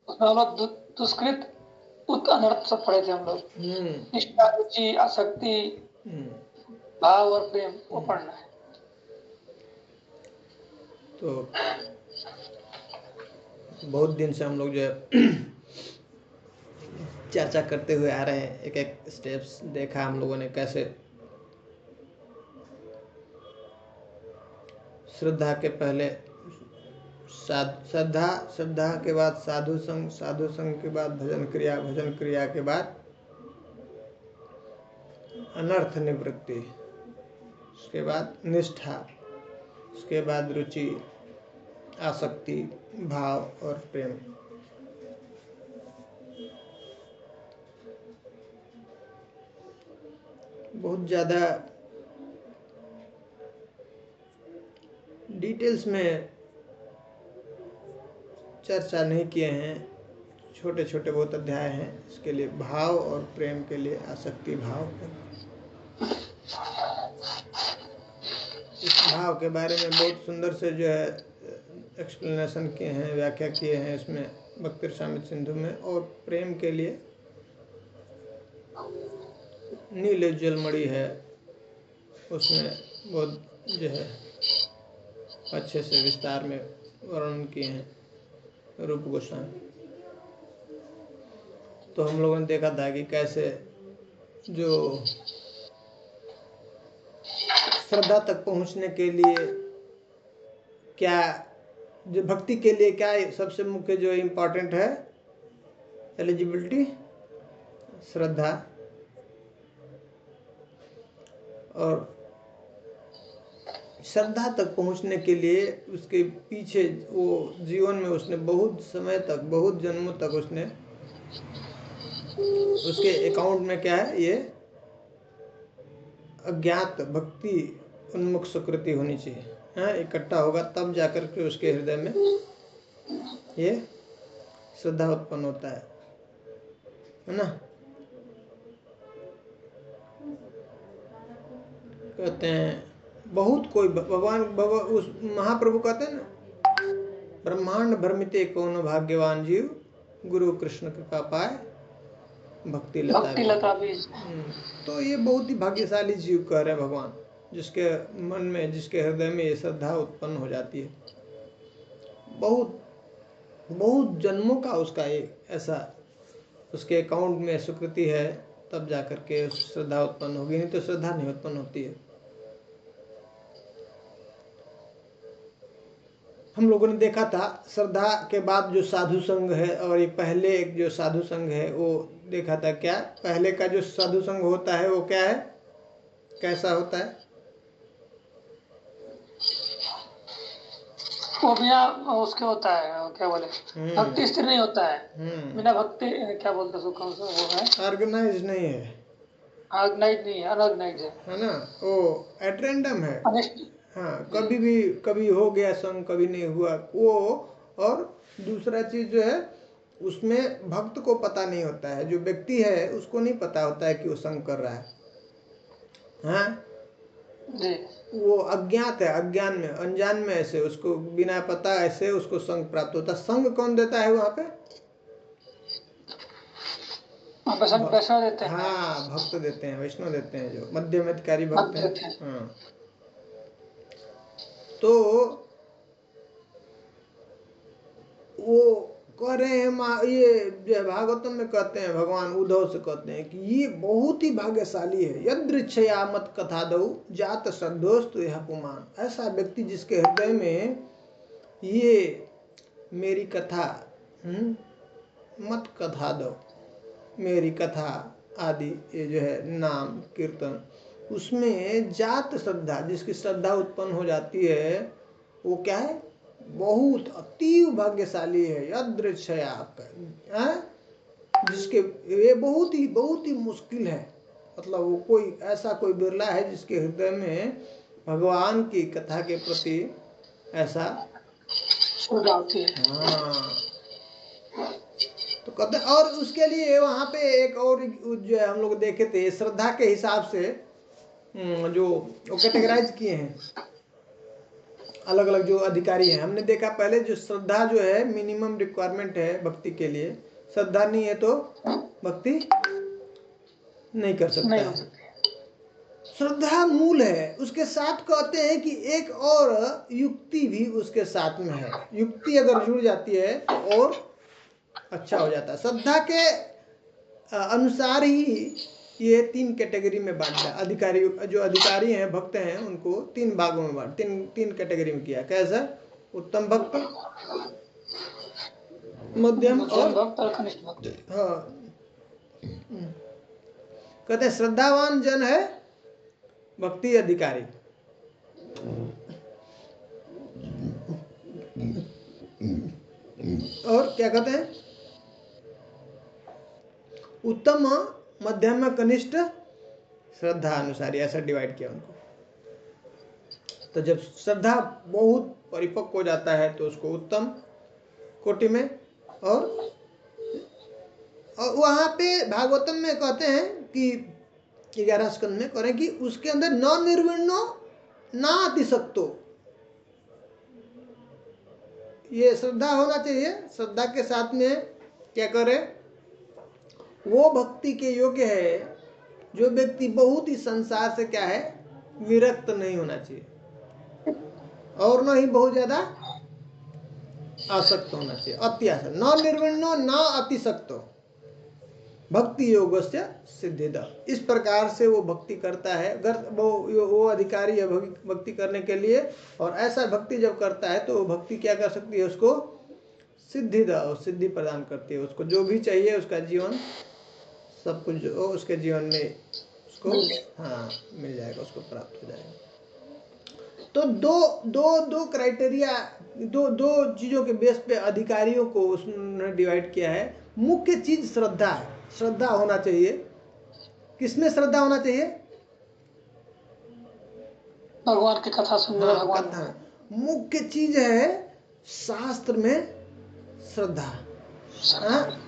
उसमें हम लोग दुष्कृत उत अनर्थ सब पढ़े थे हम लोग। निष्ठा, रुचि, आसक्ति, भाव और प्रेम वो पढ़ना है। तो बहुत दिन से हम लोग जो है चर्चा करते हुए आ रहे हैं, एक एक स्टेप्स देखा हम लोगों ने कैसे श्रद्धा के पहले श्रद्धा, श्रद्धा के बाद साधु संग, साधु संग के बाद भजन क्रिया, भजन क्रिया के बाद अनर्थ निवृत्ति, उसके बाद निष्ठा, उसके बाद रुचि, आसक्ति, भाव और प्रेम। बहुत ज़्यादा डिटेल्स में चर्चा नहीं किए हैं, छोटे छोटे बहुत अध्याय हैं इसके लिए, भाव और प्रेम के लिए, आसक्ति, भाव, प्रेम। इस भाव के बारे में बहुत सुंदर से जो है एक्सप्लेनेशन किए हैं, व्याख्या किए हैं इसमें भक्ति रसामृत सिंधु में। और प्रेम के लिए नील जलमणि है, उसमें बहुत जो है अच्छे से विस्तार में वर्णन किए हैं रूप गोस्वामी। तो हम लोगों ने देखा था कि कैसे जो श्रद्धा तक पहुंचने के लिए क्या, जो भक्ति के लिए क्या सबसे मुख्य जो इम्पोर्टेंट है, एलिजिबिलिटी, श्रद्धा। और श्रद्धा तक पहुंचने के लिए उसके पीछे वो जीवन में उसने बहुत समय तक, बहुत जन्मों तक उसने, उसके अकाउंट में क्या है, ये अज्ञात भक्ति उन्मुख सुकृति होनी चाहिए, हाँ, इकट्ठा होगा तब जाकर के उसके हृदय में ये श्रद्धा उत्पन्न होता है ना। कहते हैं बहुत कोई भगवान उस महाप्रभु कहते हैं ना, ब्रह्मांड भ्रमिते कौन भाग्यवान जीव, गुरु कृष्ण कृपा पाए भक्ति लता बीज। तो ये बहुत ही भाग्यशाली जीव कह रहे हैं भगवान, जिसके मन में, जिसके हृदय में ये श्रद्धा उत्पन्न हो जाती है। बहुत बहुत जन्मों का उसका एक ऐसा उसके अकाउंट में स्वीकृति है, तब जाकर के श्रद्धा उत्पन्न होगी, नहीं तो श्रद्धा नहीं उत्पन्न होती है। हम लोगों ने देखा था श्रद्धा के बाद जो साधु संघ है, और ये पहले एक जो साधु संघ है वो देखा था। क्या पहले का जो साधु संघ होता है वो क्या है, कैसा होता है? वो बिना उसके होता है, क्या बोले, भक्ति स्थिर नहीं होता है, बिना भक्ति, क्या बोलते हैं, कौन सा वो है, ऑर्गेनाइज नहीं है, ऑर्गेनाइज नहीं है, अनऑर्गेनाइज है ना, वो एट रैंडम है। अनिश्चित। हाँ, कभी भी कभी हो गया संग, कभी नहीं हुआ वो। और दूसरा चीज जो है, उसमें भक्त को पता नहीं होता है, जो व्यक्ति है उसको नहीं पता होता है कि वो संग कर रहा है, हाँ जी। वो अज्ञात है, अज्ञान में, अनजान में, ऐसे उसको बिना पता ऐसे उसको संग प्राप्त होता है। संग कौन देता है वहां पे? वैष्णव देते हैं। हाँ, भक्त देते हैं, वैष्णव देते हैं, जो मध्यमधिकारी भक्त हैं। हाँ, तो वो कह रहे हैं, ये भागवतम में कहते हैं, भगवान उद्धव से कहते हैं कि ये बहुत ही भाग्यशाली है, यदृच्छया मत कथा दऊ जात श्रद्धोस्तु यह पुमान। ऐसा व्यक्ति जिसके हृदय में ये मेरी कथा, मत कथा दो, मेरी कथा आदि, ये जो है नाम कीर्तन, उसमें जात श्रद्धा, जिसकी श्रद्धा उत्पन्न हो जाती है, वो क्या है, बहुत अतीव भाग्यशाली है। यदृच्छया, जिसके ये बहुत ही मुश्किल है, मतलब वो कोई ऐसा कोई बिरला है जिसके हृदय में भगवान की कथा के प्रति ऐसा, हाँ। तो कहते, और उसके लिए वहां पे एक और जो है हम लोग देखे थे, श्रद्धा के हिसाब से जो कैटेगराइज किए हैं, अलग अलग जो अधिकारी हैं, हमने देखा पहले जो श्रद्धा जो है मिनिमम रिक्वायरमेंट है भक्ति के लिए, श्रद्धा नहीं है तो भक्ति नहीं कर सकता नहीं हो है। सकती। श्रद्धा मूल है, उसके साथ कहते हैं कि एक और युक्ति भी उसके साथ में है। युक्ति अगर जुड़ जाती है तो और अच्छा हो जाता है। श्रद्धा के अनुसार ही ये 3 कैटेगरी में बांटा है। अधिकारी जो अधिकारी हैं, भक्त हैं, उनको 3 भागों में बांट, तीन कैटेगरी में किया। कैसा? उत्तम भक्त, मध्यम और भक्त और कनिष्ठ भक्त। हाँ, कहते हैं श्रद्धावान जन है भक्ति अधिकारी, और क्या कहते हैं उत्तम, मध्यम, कनिष्ठ, श्रद्धा अनुसारी, ऐसा डिवाइड किया उनको। तो जब श्रद्धा बहुत परिपक्व हो जाता है तो उसको उत्तम कोटि में, और वहां पे भागवतम में कहते हैं कि 11 स्कंद में कह रहे हैं कि उसके अंदर न निर्विण्णो ना अतिशक्तो, ये श्रद्धा होना चाहिए। श्रद्धा के साथ में क्या करे, वो भक्ति के योग्य है जो व्यक्ति बहुत ही संसार से क्या है विरक्त नहीं होना चाहिए, और न ही बहुत ज्यादा आसक्त होना चाहिए। अति आसक्त, न निर्विण्णो न अतिशक्तो भक्ति योग से सिद्धिदा। इस प्रकार से वो भक्ति करता है, वो अधिकारी है भक्ति करने के लिए। और ऐसा भक्ति जब करता है तो वो भक्ति क्या कर सकती है, उसको सिद्धिदा, और सिद्धि प्रदान करती है। उसको जो भी चाहिए उसका जीवन, सब कुछ जो उसके जीवन में उसको हाँ मिल जाएगा, उसको प्राप्त हो जाएगा। तो दो क्राइटेरिया, दो चीजों के बेस पे अधिकारियों को उसने डिवाइड किया है। मुख्य चीज श्रद्धा है, श्रद्धा होना चाहिए। किसमें श्रद्धा होना चाहिए? भगवान की कथा सुनने, भगवान कथा मुख्य चीज है। शास्त्र में श्रद्धा,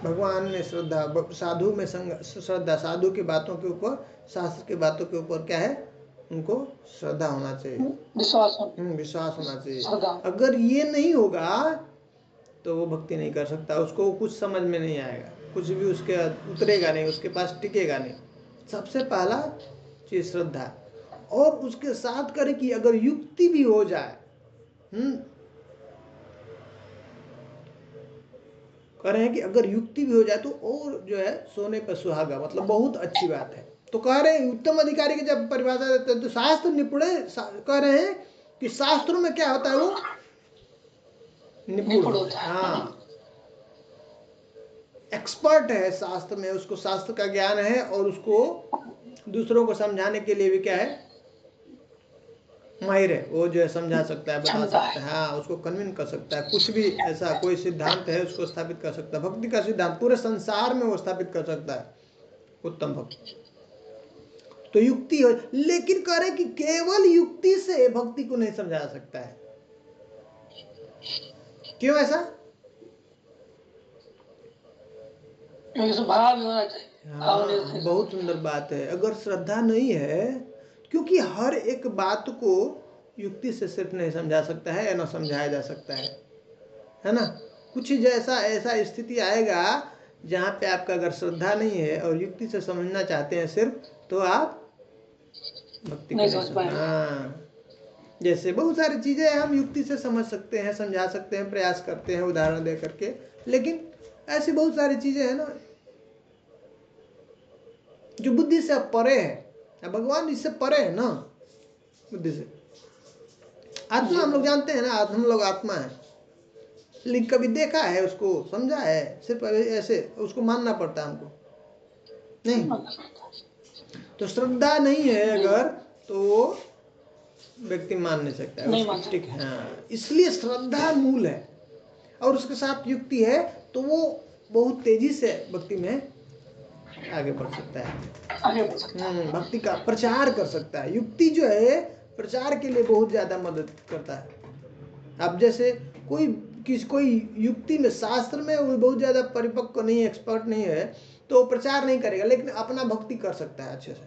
भगवान में श्रद्धा, साधु में श्रद्धा, साधु की बातों के ऊपर, शास्त्र की बातों के ऊपर क्या है, उनको श्रद्धा होना चाहिए, विश्वास होना चाहिए। अगर ये नहीं होगा तो वो भक्ति नहीं कर सकता, उसको कुछ समझ में नहीं आएगा, कुछ भी उसके उतरेगा नहीं, उसके पास टिकेगा नहीं। सबसे पहला चीज श्रद्धा। और उसके साथ करे कि अगर युक्ति भी हो जाए, कह रहे हैं कि अगर युक्ति भी हो जाए तो और जो है सोने पर सुहागा, मतलब बहुत अच्छी बात है। तो कह रहे हैं उत्तम अधिकारी की जब परिभाषा देते हैं तो शास्त्र निपुणे, कह रहे हैं कि शास्त्रों में क्या होता है, वो निपुण होता है। हाँ, एक्सपर्ट है शास्त्र में, उसको शास्त्र का ज्ञान है, और उसको दूसरों को समझाने के लिए भी क्या है, माहिर है। वो जो है समझा सकता है, बता सकता है, हाँ, उसको कन्विंस कर सकता है। कुछ भी ऐसा कोई सिद्धांत है उसको स्थापित कर सकता है, भक्ति का सिद्धांत पूरे संसार में वो स्थापित कर सकता है, उत्तम भक्त। तो युक्ति हो, लेकिन कह रहे कि केवल युक्ति से भक्ति को नहीं समझा सकता है। क्यों ऐसा? भाव होना चाहिए। हाँ, बहुत सुंदर बात है। अगर श्रद्धा नहीं है, क्योंकि हर एक बात को युक्ति से सिर्फ नहीं समझा सकता है या ना समझाया जा सकता है ना। कुछ जैसा ऐसा स्थिति आएगा जहाँ पे आपका अगर श्रद्धा नहीं है और युक्ति से समझना चाहते हैं सिर्फ, तो आप भक्ति नहीं समझ पाएंगे। हाँ, जैसे बहुत सारी चीजें हम युक्ति से समझ सकते हैं, समझा सकते हैं, प्रयास करते हैं उदाहरण दे करके, लेकिन ऐसी बहुत सारी चीजें हैं ना जो बुद्धि से परे है। भगवान इससे परे है ना, बुद्धि से। आत्मा हम लोग जानते हैं ना, हम लोग आत्मा है, लेकिन कभी देखा है उसको, समझा है, सिर्फ ऐसे उसको मानना पड़ता है हमको, नहीं। तो श्रद्धा नहीं है अगर, तो व्यक्ति मान नहीं सकता है, उसको ठीक है। हाँ, इसलिए श्रद्धा मूल है, और उसके साथ युक्ति है तो वो बहुत तेजी से भक्ति में आगे बढ़ सकता है, भक्ति का प्रचार कर सकता है। युक्ति जो है प्रचार के लिए बहुत ज्यादा मदद करता है। अब जैसे कोई युक्ति में, शास्त्र में वो बहुत ज्यादा परिपक्व नहीं है, एक्सपर्ट नहीं है, तो प्रचार नहीं करेगा, लेकिन अपना भक्ति कर सकता है अच्छे से।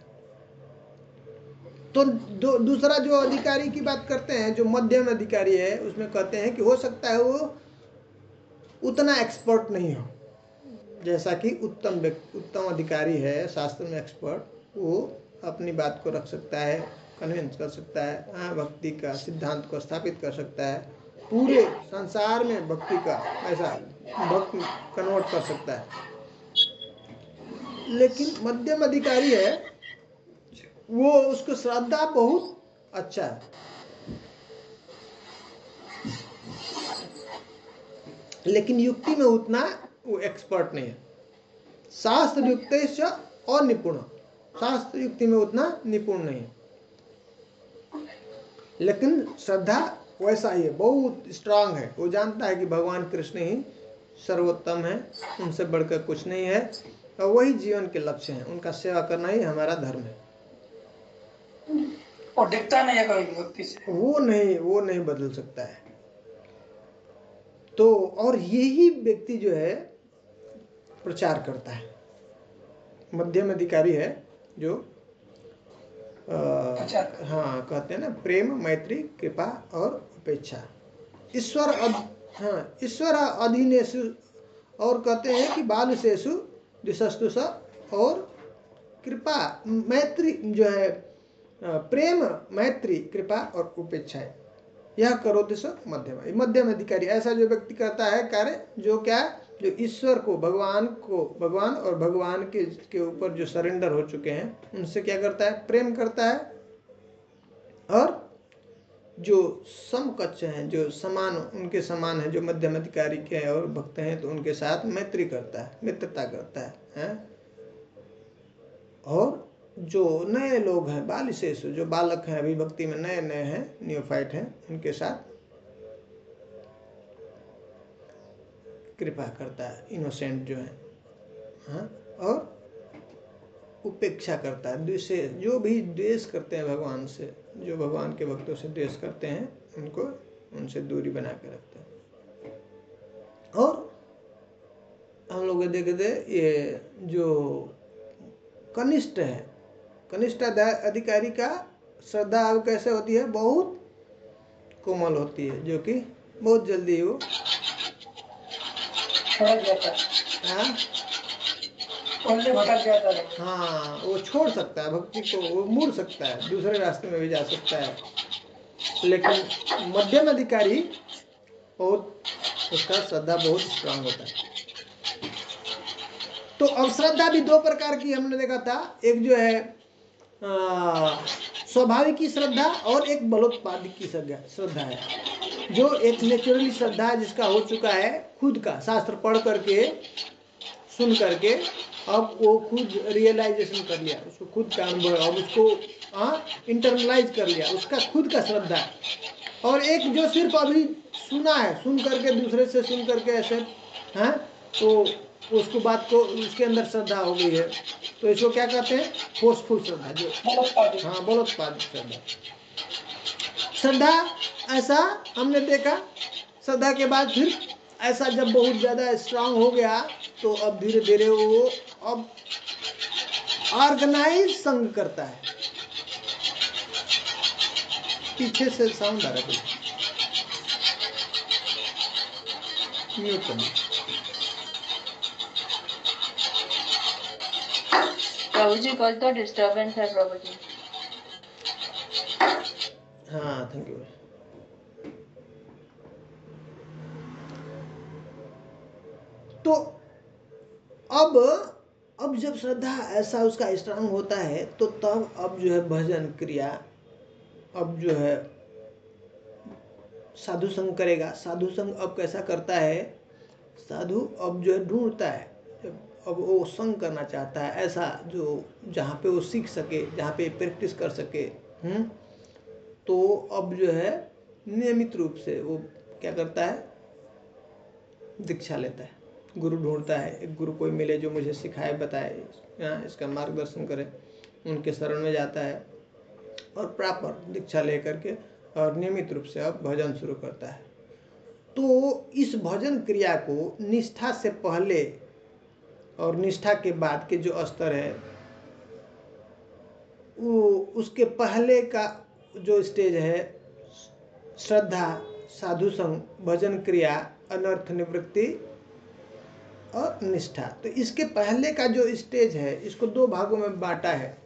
तो दूसरा जो अधिकारी की बात करते हैं, जो मध्यम अधिकारी है, उसमें कहते हैं कि हो सकता है वो उतना एक्सपर्ट नहीं हो, जैसा कि उत्तम अधिकारी है, शास्त्र में एक्सपर्ट, वो अपनी बात को रख सकता है, कन्विंस कर सकता है, भक्ति का सिद्धांत को स्थापित कर सकता है, पूरे संसार में भक्ति का ऐसा भक्त कन्वर्ट कर सकता है। लेकिन मध्यम अधिकारी है, वो उसको श्रद्धा बहुत अच्छा है, लेकिन युक्ति में उतना वो एक्सपर्ट नहीं है। शास्त्र युक्तेश्च और निपुण, शास्त्र युक्ति में उतना निपुण नहीं है, लेकिन श्रद्धा वैसा ही है, बहुत स्ट्रांग है। वो जानता है कि भगवान कृष्ण ही सर्वोत्तम है, उनसे बढ़कर कुछ नहीं है, और वही जीवन के लक्ष्य हैं, उनका सेवा करना ही हमारा धर्म है। और दिखता नहीं है कभी भक्ति से, वो नहीं बदल सकता है। तो और यही व्यक्ति जो है प्रचार करता है, मध्यम अधिकारी है जो हाँ कहते हैं ना, प्रेम, मैत्री, कृपा और उपेक्षा, ईश्वर अधीनेषु, और कहते हैं कि बालुषेषु दिशस्तु, और कृपा, मैत्री जो है, प्रेम, मैत्री, कृपा और उपेक्षा है, यह करो दिश मध्यम अधिकारी। ऐसा जो व्यक्ति करता है कार्य, जो क्या, जो ईश्वर को, भगवान और भगवान के ऊपर जो सरेंडर हो चुके हैं, उनसे क्या करता है, प्रेम करता है, और जो समकक्ष हैं, जो समान, उनके समान है, जो मध्यम अधिकारी के हैं और भक्त हैं, तो उनके साथ मैत्री करता है, मित्रता करता है? और जो नए लोग हैं, बालिशेषु, जो बालक हैं, अभी भक्ति में नए हैं, न्यूफाइट हैं, उनके साथ कृपा करता है, इनोसेंट जो है, और उपेक्षा करता है, द्वेष, जो भी द्वेष करते हैं भगवान से, जो भगवान के भक्तों से द्वेष करते हैं, उनको उनसे दूरी बना के रखते हैं। और हम लोग देखते, ये जो कनिष्ठ है, कनिष्ठ अधिकारी का श्रद्धा कैसे होती है, बहुत कोमल होती है, जो कि बहुत जल्दी वो भटक जाता है। हाँ, वो छोड़ सकता है भक्ति को, वो मुड़ सकता है, दूसरे रास्ते में भी जा सकता है। लेकिन मध्यम अधिकारी और उसका श्रद्धा बहुत स्ट्रांग होता है। तो अब श्रद्धा भी दो प्रकार की हमने देखा था, एक जो है स्वाभाविक की श्रद्धा, और एक बलोत्पादिक की श्रद्धा है। जो एक नेचुरली श्रद्धा है, जिसका हो चुका है खुद का, शास्त्र पढ़ करके, सुन करके, अब वो खुद रियलाइजेशन कर लिया, उसको खुद का अनुभव, अब उसको इंटरनलाइज कर लिया, उसका खुद का श्रद्धा है। और एक जो सिर्फ अभी सुना है, सुन करके, दूसरे से सुन करके ऐसे, तो उसको बात को, उसके अंदर श्रद्धा हो गई है, तो इसको क्या कहते हैं, फोर्सफुल श्रद्धा, जो बलोत्पादिक श्रद्धा। ऐसा हमने देखा, श्रद्धा के बाद फिर ऐसा जब बहुत ज्यादा स्ट्रांग हो गया, तो अब धीरे धीरे वो अब ऑर्गेनाइज संघ करता है। पीछे से साउंड आ रहा है, म्यूट करना। प्रभु जी, कल तो डिस्टर्बेंस है प्रभु जी। हाँ, थैंक यू। तो अब जब श्रद्धा ऐसा उसका स्ट्रांग होता है, तो तब अब जो है भजन क्रिया, अब जो है साधु संग करेगा। साधु संग अब कैसा करता है, साधु अब जो है ढूंढता है, अब वो संग करना चाहता है ऐसा, जो जहाँ पे वो सीख सके, जहाँ पे प्रैक्टिस कर सके। तो अब जो है नियमित रूप से वो क्या करता है, दीक्षा लेता है, गुरु ढूंढता है, एक गुरु कोई मिले जो मुझे सिखाए, बताए, इसका मार्गदर्शन करे, उनके शरण में जाता है, और प्रॉपर दीक्षा ले करके और नियमित रूप से अब भजन शुरू करता है। तो इस भजन क्रिया को निष्ठा से पहले और निष्ठा के बाद के जो स्तर है, उसके पहले का जो स्टेज है श्रद्धा, साधु संग, भजन क्रिया, अनर्थ निवृत्ति और निष्ठा। तो इसके पहले का जो स्टेज है इसको दो भागों में बांटा है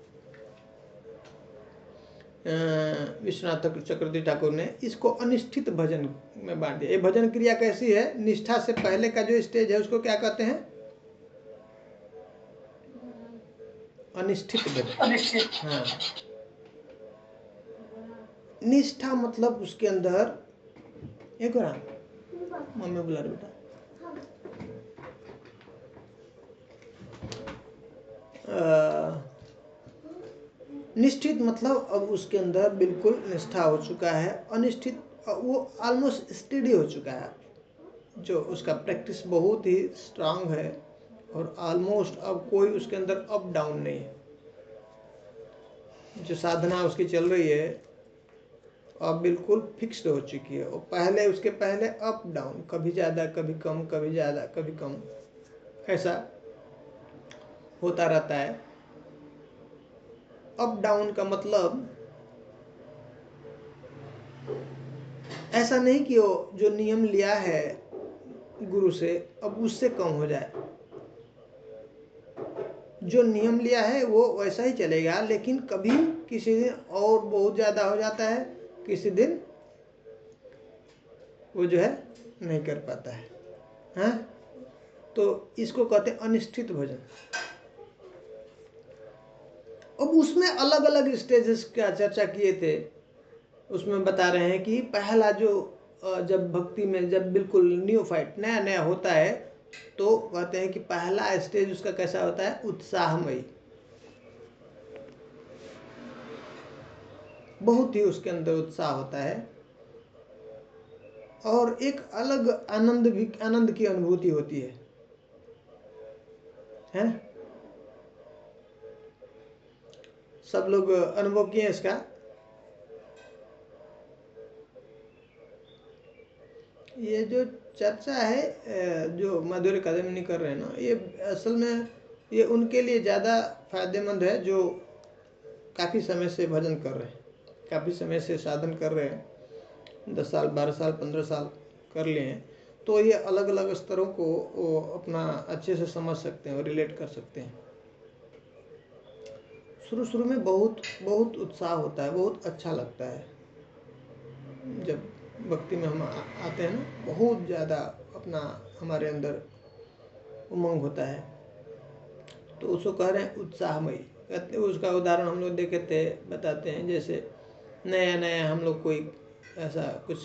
विश्वनाथ चक्रवर्ती ठाकुर ने। इसको अनिष्ठित भजन में बांट दिया। ये भजन क्रिया कैसी है? निष्ठा से पहले का जो स्टेज है उसको क्या कहते हैं? अनिष्ठित भजन। अनिश्चित। हाँ, निष्ठा मतलब उसके अंदर एक और मम्मी बुला रही बेटा। निष्ठित मतलब अब उसके अंदर बिल्कुल निष्ठा हो चुका है। अनिष्ठित वो ऑलमोस्ट स्टडी हो चुका है, जो उसका प्रैक्टिस बहुत ही स्ट्रांग है और ऑलमोस्ट अब कोई उसके अंदर अप डाउन नहीं है। जो साधना उसकी चल रही है अब बिल्कुल फिक्स्ड हो चुकी है। और पहले उसके पहले अप डाउन, कभी ज़्यादा कभी कम, कभी ज़्यादा कभी कम, ऐसा होता रहता है। अप डाउन का मतलब ऐसा नहीं कि वो जो नियम लिया है गुरु से अब उससे कम हो जाए। जो नियम लिया है वो वैसा ही चलेगा, लेकिन कभी किसी दिन और बहुत ज़्यादा हो जाता है, किसी दिन वो जो है नहीं कर पाता है। हाँ, तो इसको कहते हैं अनिष्ठित भजन। अब उसमें अलग अलग स्टेजेस का चर्चा किए थे। उसमें बता रहे हैं कि पहला जो जब भक्ति में जब बिल्कुल न्यूफाइट नया नया होता है तो कहते हैं कि पहला स्टेज उसका कैसा होता है? उत्साहमयी। बहुत ही उसके अंदर उत्साह होता है और एक अलग आनंद की अनुभूति होती है। सब लोग अनुभव किए इसका? ये जो चर्चा है जो माधुर्य अकादमी कर रहे हैं ना, ये असल में ये उनके लिए ज़्यादा फायदेमंद है जो काफ़ी समय से भजन कर रहे हैं, काफ़ी समय से साधन कर रहे हैं, 10 साल 12 साल 15 साल कर लिए हैं। तो ये अलग अलग स्तरों को वो अपना अच्छे से समझ सकते हैं और रिलेट कर सकते हैं। शुरू में बहुत उत्साह होता है, बहुत अच्छा लगता है जब भक्ति में हम आते हैं ना, बहुत ज़्यादा अपना हमारे अंदर उमंग होता है। तो उसको कह रहे हैं उत्साहमयी। उसका उदाहरण हम लोग देखे थे, बताते हैं। जैसे नया हम लोग कोई ऐसा कुछ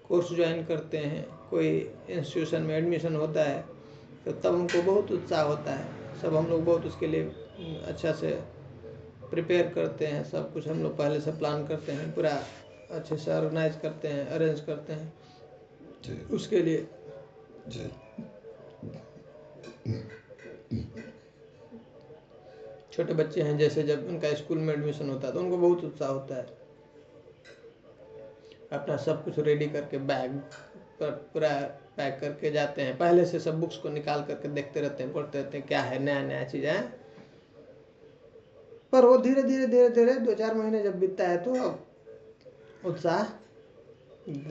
कोर्स ज्वाइन करते हैं, कोई इंस्टीट्यूशन में एडमिशन होता है, तो तब हमको बहुत उत्साह होता है। सब हम लोग बहुत उसके लिए अच्छा से प्रिपेयर करते हैं, सब कुछ हम लोग पहले से प्लान करते हैं, पूरा अच्छे से ऑर्गेनाइज करते हैं, अरेंज करते हैं उसके लिए। छोटे बच्चे हैं, जैसे जब उनका स्कूल में एडमिशन होता है तो उनको बहुत उत्साह होता है, अपना सब कुछ रेडी करके बैग पर पूरा पैक करके जाते हैं। पहले से सब बुक्स को निकाल करके देखते रहते हैं, पढ़ते रहते हैं क्या है, नया चीज़ है। पर वो धीरे धीरे 2-4 महीने जब बीतता है तो उत्साह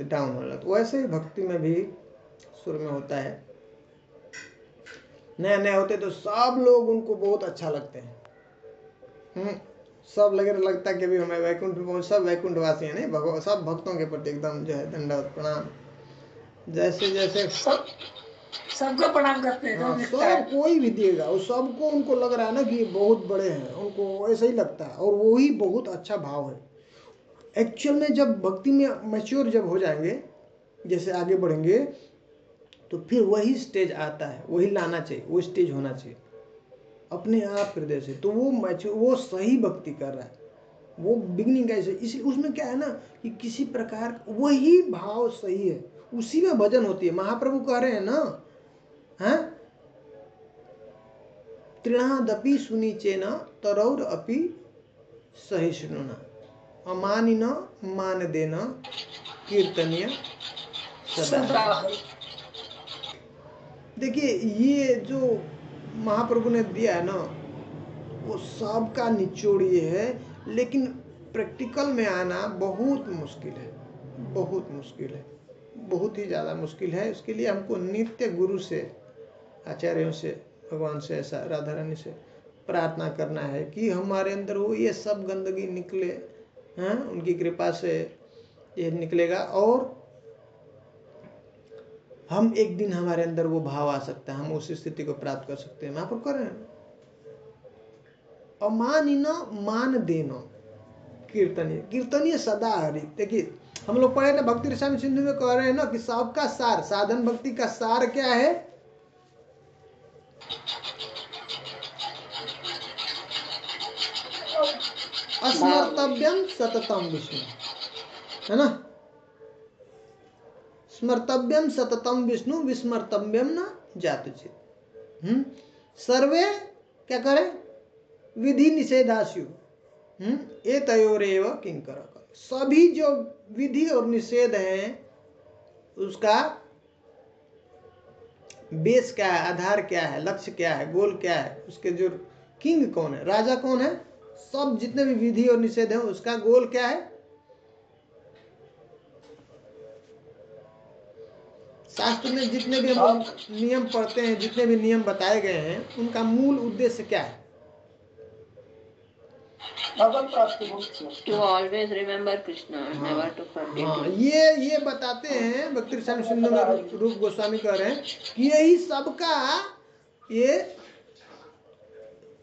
डाउन हो जाता। वैसे ही भक्ति में भी शुरू में होता है, नया होते तो सब लोग उनको बहुत अच्छा लगते हैं। सब लगता है कि भी हमें वैकुंठ में पहुंच, सब वैकुंठवासी हैं, नहीं सब भक्तों के प्रति एकदम जो है दंडवत प्रणाम। जैसे सबको प्रणाम करते हैं। हाँ, सब कोई भी देगा और सबको उनको लग रहा है ना कि ये बहुत बड़े हैं, उनको ऐसा ही लगता है और वही बहुत अच्छा भाव है। एक्चुअल में जब भक्ति में मैच्योर जब हो जाएंगे, जैसे आगे बढ़ेंगे, तो फिर वही स्टेज आता है, वही लाना चाहिए, वो स्टेज होना चाहिए अपने आप हृदय से। तो वो सही भक्ति कर रहा है, वो बिगनिंग कैसे। इसलिए उसमें क्या है ना कि किसी प्रकार वही भाव सही है, उसी में भजन होती है। महाप्रभु कह रहे हैं ना, हैं, तृणादपि सुनीचेन तरौर अपि सहिष्णुना अमानिन मान देना कीर्तनीय सदा। देखिए ये जो महाप्रभु ने दिया है ना, वो सबका निचोड़ ये है लेकिन प्रैक्टिकल में आना बहुत मुश्किल है, बहुत मुश्किल है, बहुत ही ज़्यादा मुश्किल है। उसके लिए हमको नित्य गुरु से, आचार्यों से, भगवान से, ऐसा राधा रानी से प्रार्थना करना है कि हमारे अंदर वो ये सब गंदगी निकले। हाँ, उनकी कृपा से ये निकलेगा और हम एक दिन हमारे अंदर वो भाव आ सकता है, हम उस स्थिति को प्राप्त कर सकते हैं। महाप्रभु कह रहे हैं अमानिनो मान देनो कीर्तनीय, कीर्तनीय सदा हरि। देखिए हम लोग पढ़े ना भक्ति रसायन सिंधु में कह रहे हैं ना कि सबका सार, साधन भक्ति का सार क्या है? अस्मर्तव्यम सततम विष्णु, है ना? स्मर्तव्यम सततम विष्णु विस्मर्तव्यम न जातुचित। सर्वे क्या करे? विधि निषेधास्यु ए तयोरेव किंकर। सभी जो विधि और निषेध हैं उसका बेस क्या है, आधार क्या है, लक्ष्य क्या है, गोल क्या है, उसके जो किंग कौन है, राजा कौन है, सब जितने भी विधि और निषेध है उसका गोल क्या है? शास्त्र में जितने भी हम नियम पढ़ते हैं, जितने भी नियम बताए गए हैं, उनका मूल उद्देश्य क्या है? To always remember Krishna, never to forget him. ये बताते हैं भक्ति रसायन सिंधु में रूप गोस्वामी कह रहे हैं कि यही सबका ये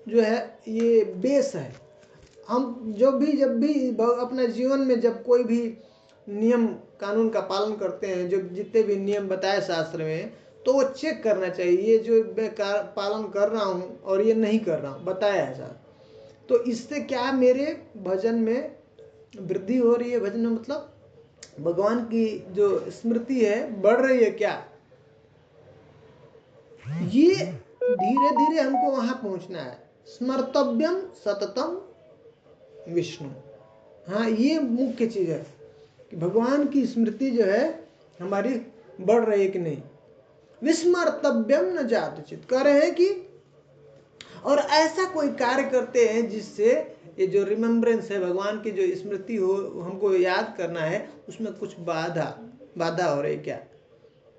जो है ये बेस है। हम जब भी अपने जीवन में जब कोई भी नियम कानून का पालन करते हैं, जो जितने भी नियम बताए शास्त्र में, तो वो चेक करना चाहिए, ये जो मैं पालन कर रहा हूँ और ये नहीं कर रहा हूँ, बताया है साहब, तो इससे क्या मेरे भजन में वृद्धि हो रही है? भजन में मतलब भगवान की जो स्मृति है बढ़ रही है क्या? ये धीरे धीरे हमको वहां पहुंचना है। स्मर्तव्यम सततम विष्णु। हाँ, ये मुख्य चीज है कि भगवान की स्मृति जो है हमारी बढ़ रही है कि नहीं। विस्मर्तव्यम न जातुचित, कह रहे हैं कि और ऐसा कोई कार्य करते हैं जिससे ये जो रिमेम्बरेंस है, भगवान की जो स्मृति हो, हमको याद करना है, उसमें कुछ बाधा हो रही क्या,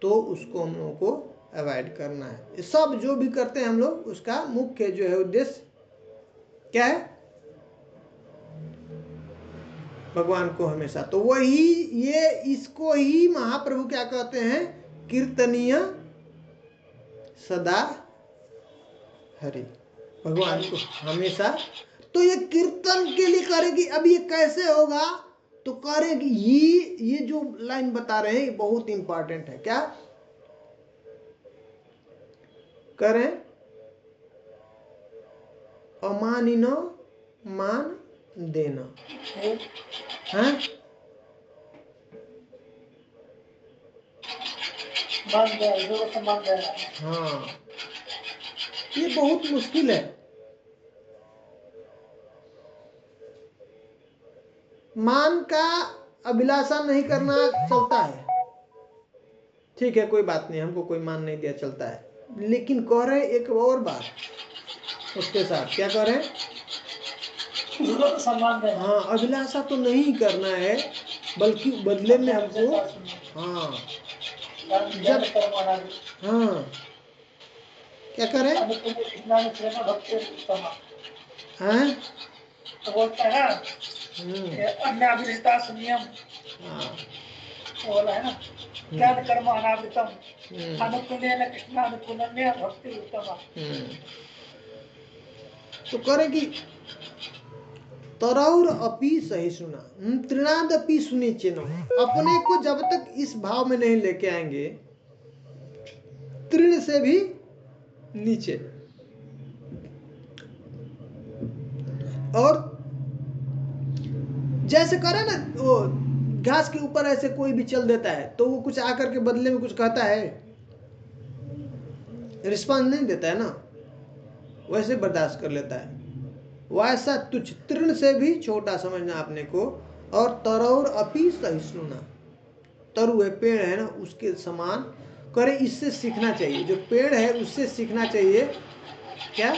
तो उसको हम लोगों को अवॉइड करना है। ये सब जो भी करते हैं हम लोग, उसका मुख्य जो है उद्देश्य क्या है? भगवान को हमेशा, तो वही ये इसको ही महाप्रभु क्या कहते हैं? कीर्तनीय सदा हरि, भगवान को हमेशा। तो ये कीर्तन के लिए करेगी। अब ये कैसे होगा? तो करेगी ये जो लाइन बता रहे हैं ये बहुत इंपॉर्टेंट है। क्या करें? अमानिनो मान देना, हाँ, हाँ, ये बहुत मुश्किल है। मान का अभिलाषा नहीं करना चलता है, ठीक है, कोई बात नहीं, हमको कोई मान नहीं दिया, चलता है। लेकिन कह रहे एक और बात उसके साथ, क्या कह रहे? हाँ, अभिलाषा तो नहीं करना है, बल्कि बदले में हमको हाँ जब हाँ क्या करें? हाँ, बोलता है अन्य अभिहिता संयम बोला है ना, ज्ञान कर्म अनावृतम अनुकूल्येन कृष्ण अनुकूल्येन भक्ति उत्तम। तो करेगी तरौर अपि सहिष्णुना तृणाद अपि सुनिचिनो। अपने को जब तक इस भाव में नहीं लेके आएंगे, तृण से भी नीचे, और जैसे करे ना वो घास के ऊपर ऐसे कोई भी चल देता है तो वो कुछ आकर के बदले में कुछ कहता है, रिस्पॉन्स नहीं देता है ना, वैसे बर्दाश्त कर लेता है। वैसा तुच्छ, तृण से भी छोटा समझना अपने को। और तरौर अपि सहिष्णुना, तरु है, पेड़ है ना, उसके समान करे, इससे सीखना चाहिए। जो पेड़ है उससे सीखना चाहिए क्या?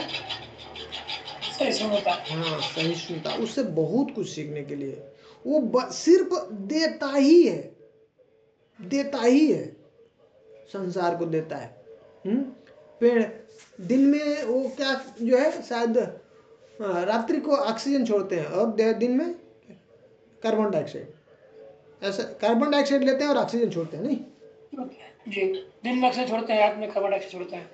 सहिष्णुता। हाँ, सहिष्णुता, उससे बहुत कुछ सीखने के लिए। वो सिर्फ देता ही है, देता ही है, संसार को देता है। पेड़ दिन में वो क्या जो है शायद रात्रि को ऑक्सीजन छोड़ते हैं और दिन में कार्बन डाइऑक्साइड, ऐसा कार्बन डाइऑक्साइड लेते हैं और ऑक्सीजन छोड़ते हैं, नहीं जी, दिन में ऑक्सीजन छोड़ते हैं, रात में कार्बन डाइऑक्साइड छोड़ते हैं।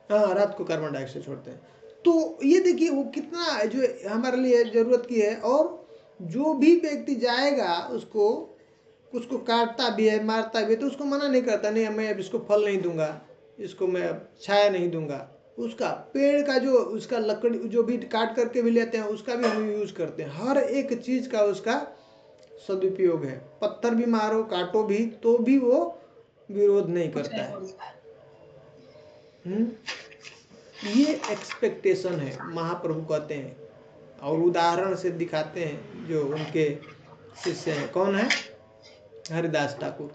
हाँ, रात को कार्बन डाइऑक्साइड छोड़ते हैं। तो ये देखिए वो कितना जो हमारे लिए जरूरत की है। और जो भी व्यक्ति जाएगा उसको काटता भी है, मारता भी है, तो उसको मना नहीं करता, नहीं मैं अब इसको फल नहीं दूंगा, इसको मैं अब छाया नहीं दूंगा। उसका पेड़ का जो उसका लकड़ी जो भी काट करके भी लेते हैं उसका भी हम यूज करते हैं। हर एक चीज का उसका सदुपयोग है। पत्थर भी मारो, काटो भी, तो भी वो विरोध नहीं करता है। ये एक्सपेक्टेशन है, महाप्रभु कहते हैं और उदाहरण से दिखाते हैं। जो उनके शिष्य हैं, कौन है, हरिदास ठाकुर,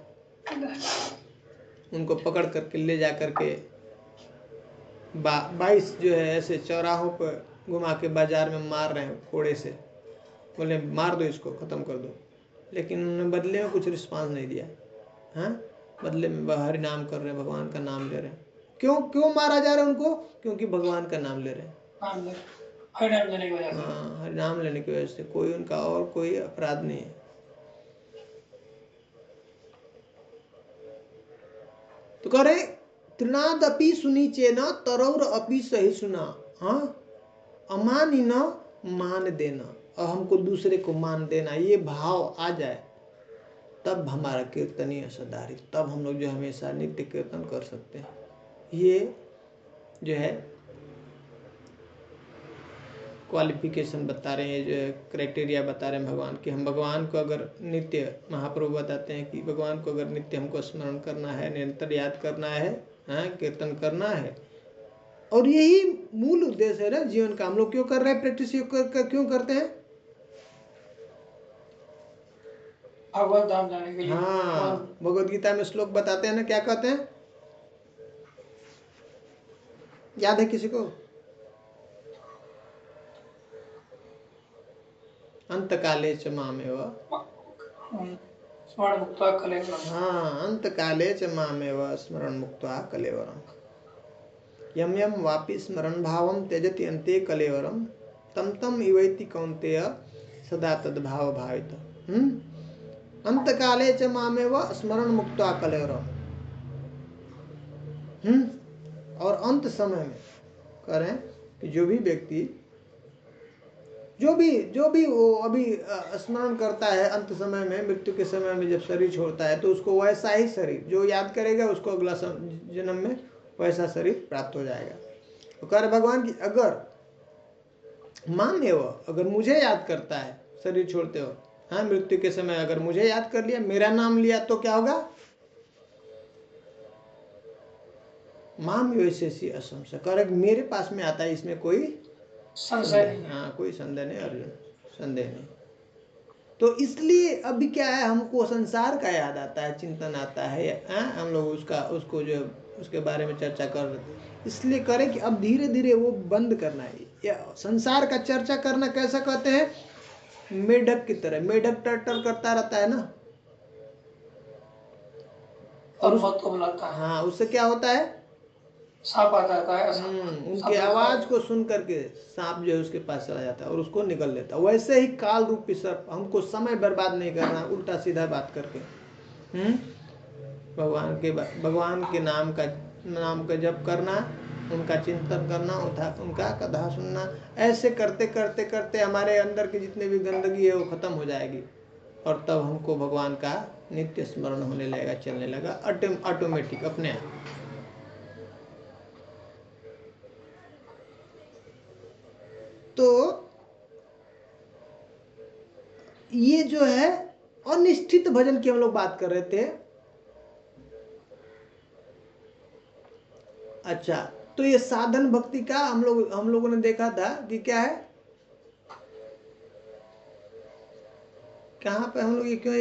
उनको पकड़ करके ले जा करके 22 जो है ऐसे चौराहों पर घुमा के बाजार में मार रहे हैं कोड़े से, बोले मार दो इसको, खत्म कर दो। लेकिन उन्होंने बदले में कुछ रिस्पांस नहीं दिया। हाँ, बदले में हरि नाम कर रहे हैं, भगवान का नाम ले रहे हैं। क्यों मारा जा रहा है उनको? क्योंकि भगवान का नाम ले रहे हैं, हरि नाम लेने की वजह से। हाँ, हरि नाम लेने की वजह से। कोई उनका और कोई अपराध नहीं है। तो कह रहे तृणादपि सुनीचेन तरौर अपि सहिष्णुना, हाँ, अमानी न मान देना, और हमको दूसरे को मान देना, ये भाव आ जाए तब हमारा कीर्तनीय असधारित, तब हम लोग जो हमेशा नित्य कीर्तन कर सकते हैं। ये जो है क्वालिफिकेशन बता रहे हैं, जो क्राइटेरिया बता रहे हैं भगवान कि हम भगवान को अगर नित्य, महाप्रभु बताते हैं कि भगवान को अगर नित्य हमको स्मरण करना है, निरंतर याद करना है, हाँ, कीर्तन करना है, और यही मूल उद्देश्य है ना जीवन का। हम लोग क्यों कर रहे हैं प्रैक्टिस, क्यों करते हैं? भगवत धाम जाने के लिए। हाँ, भगवत गीता में श्लोक बताते हैं ना, क्या कहते हैं, याद है किसी को? अंत काले च मामेव स्मरण मुक्त्वा कलेवरम। हाँ, अंत काले च मामेव स्मरण मुक्त्वा कलेवरम, यम यम वापि स्मरण भावम त्यजति अन्ते कलेवरम, तम तम इवैति कौन्तेय सदा तद्भाव भावित। अंत काले च मामेव स्मरण मुक्त्वा कलेवरम। और अंत समय में करें कि जो भी व्यक्ति जो भी वो अभी स्मरण करता है, अंत समय में, मृत्यु के समय में जब शरीर छोड़ता है, तो उसको वैसा ही शरीर जो याद करेगा उसको अगला जन्म में वैसा शरीर प्राप्त हो जाएगा। तो कह रहे भगवान की अगर माने वो, अगर मुझे याद करता है शरीर छोड़ते हो, हाँ, मृत्यु के समय अगर मुझे याद कर लिया, मेरा नाम लिया, तो क्या होगा? माम योशेषी असंशय, कह रहे मेरे पास में आता है, इसमें कोई संदेह नहीं। हाँ, कोई संदेह नहीं अर्जुन, संदेह नहीं। तो इसलिए अभी क्या है, हमको संसार का याद आता है, चिंतन आता है, हम लोग उसको जो उसके बारे में चर्चा कर रहे थे। इसलिए करें कि अब धीरे धीरे वो बंद करना है। या संसार का चर्चा करना कैसा कहते हैं? मेढक की तरह, मेढक टर करता रहता है ना, और उसको बुलाता है। हाँ, उससे क्या होता है? सांप आता है। उनकी आवाज को सुन करके सांप जो है उसके पास चला जाता है और उसको निगल लेता है। वैसे ही काल रूपी सर्प, हमको समय बर्बाद नहीं करना उल्टा सीधा बात करके, भगवान के नाम का जप करना, उनका चिंतन करना, उनका कथा सुनना। ऐसे करते करते करते हमारे अंदर की जितने भी गंदगी है वो खत्म हो जाएगी, और तब हमको भगवान का नित्य स्मरण होने लगेगा, चलने लगा ऑटोमेटिक अपने आप। तो ये जो है अनिश्चित भजन की हम लोग बात कर रहे थे। अच्छा, तो ये साधन भक्ति का हम लोगों ने देखा था कि क्या है, कहाँ पे हम लोग ये क्यों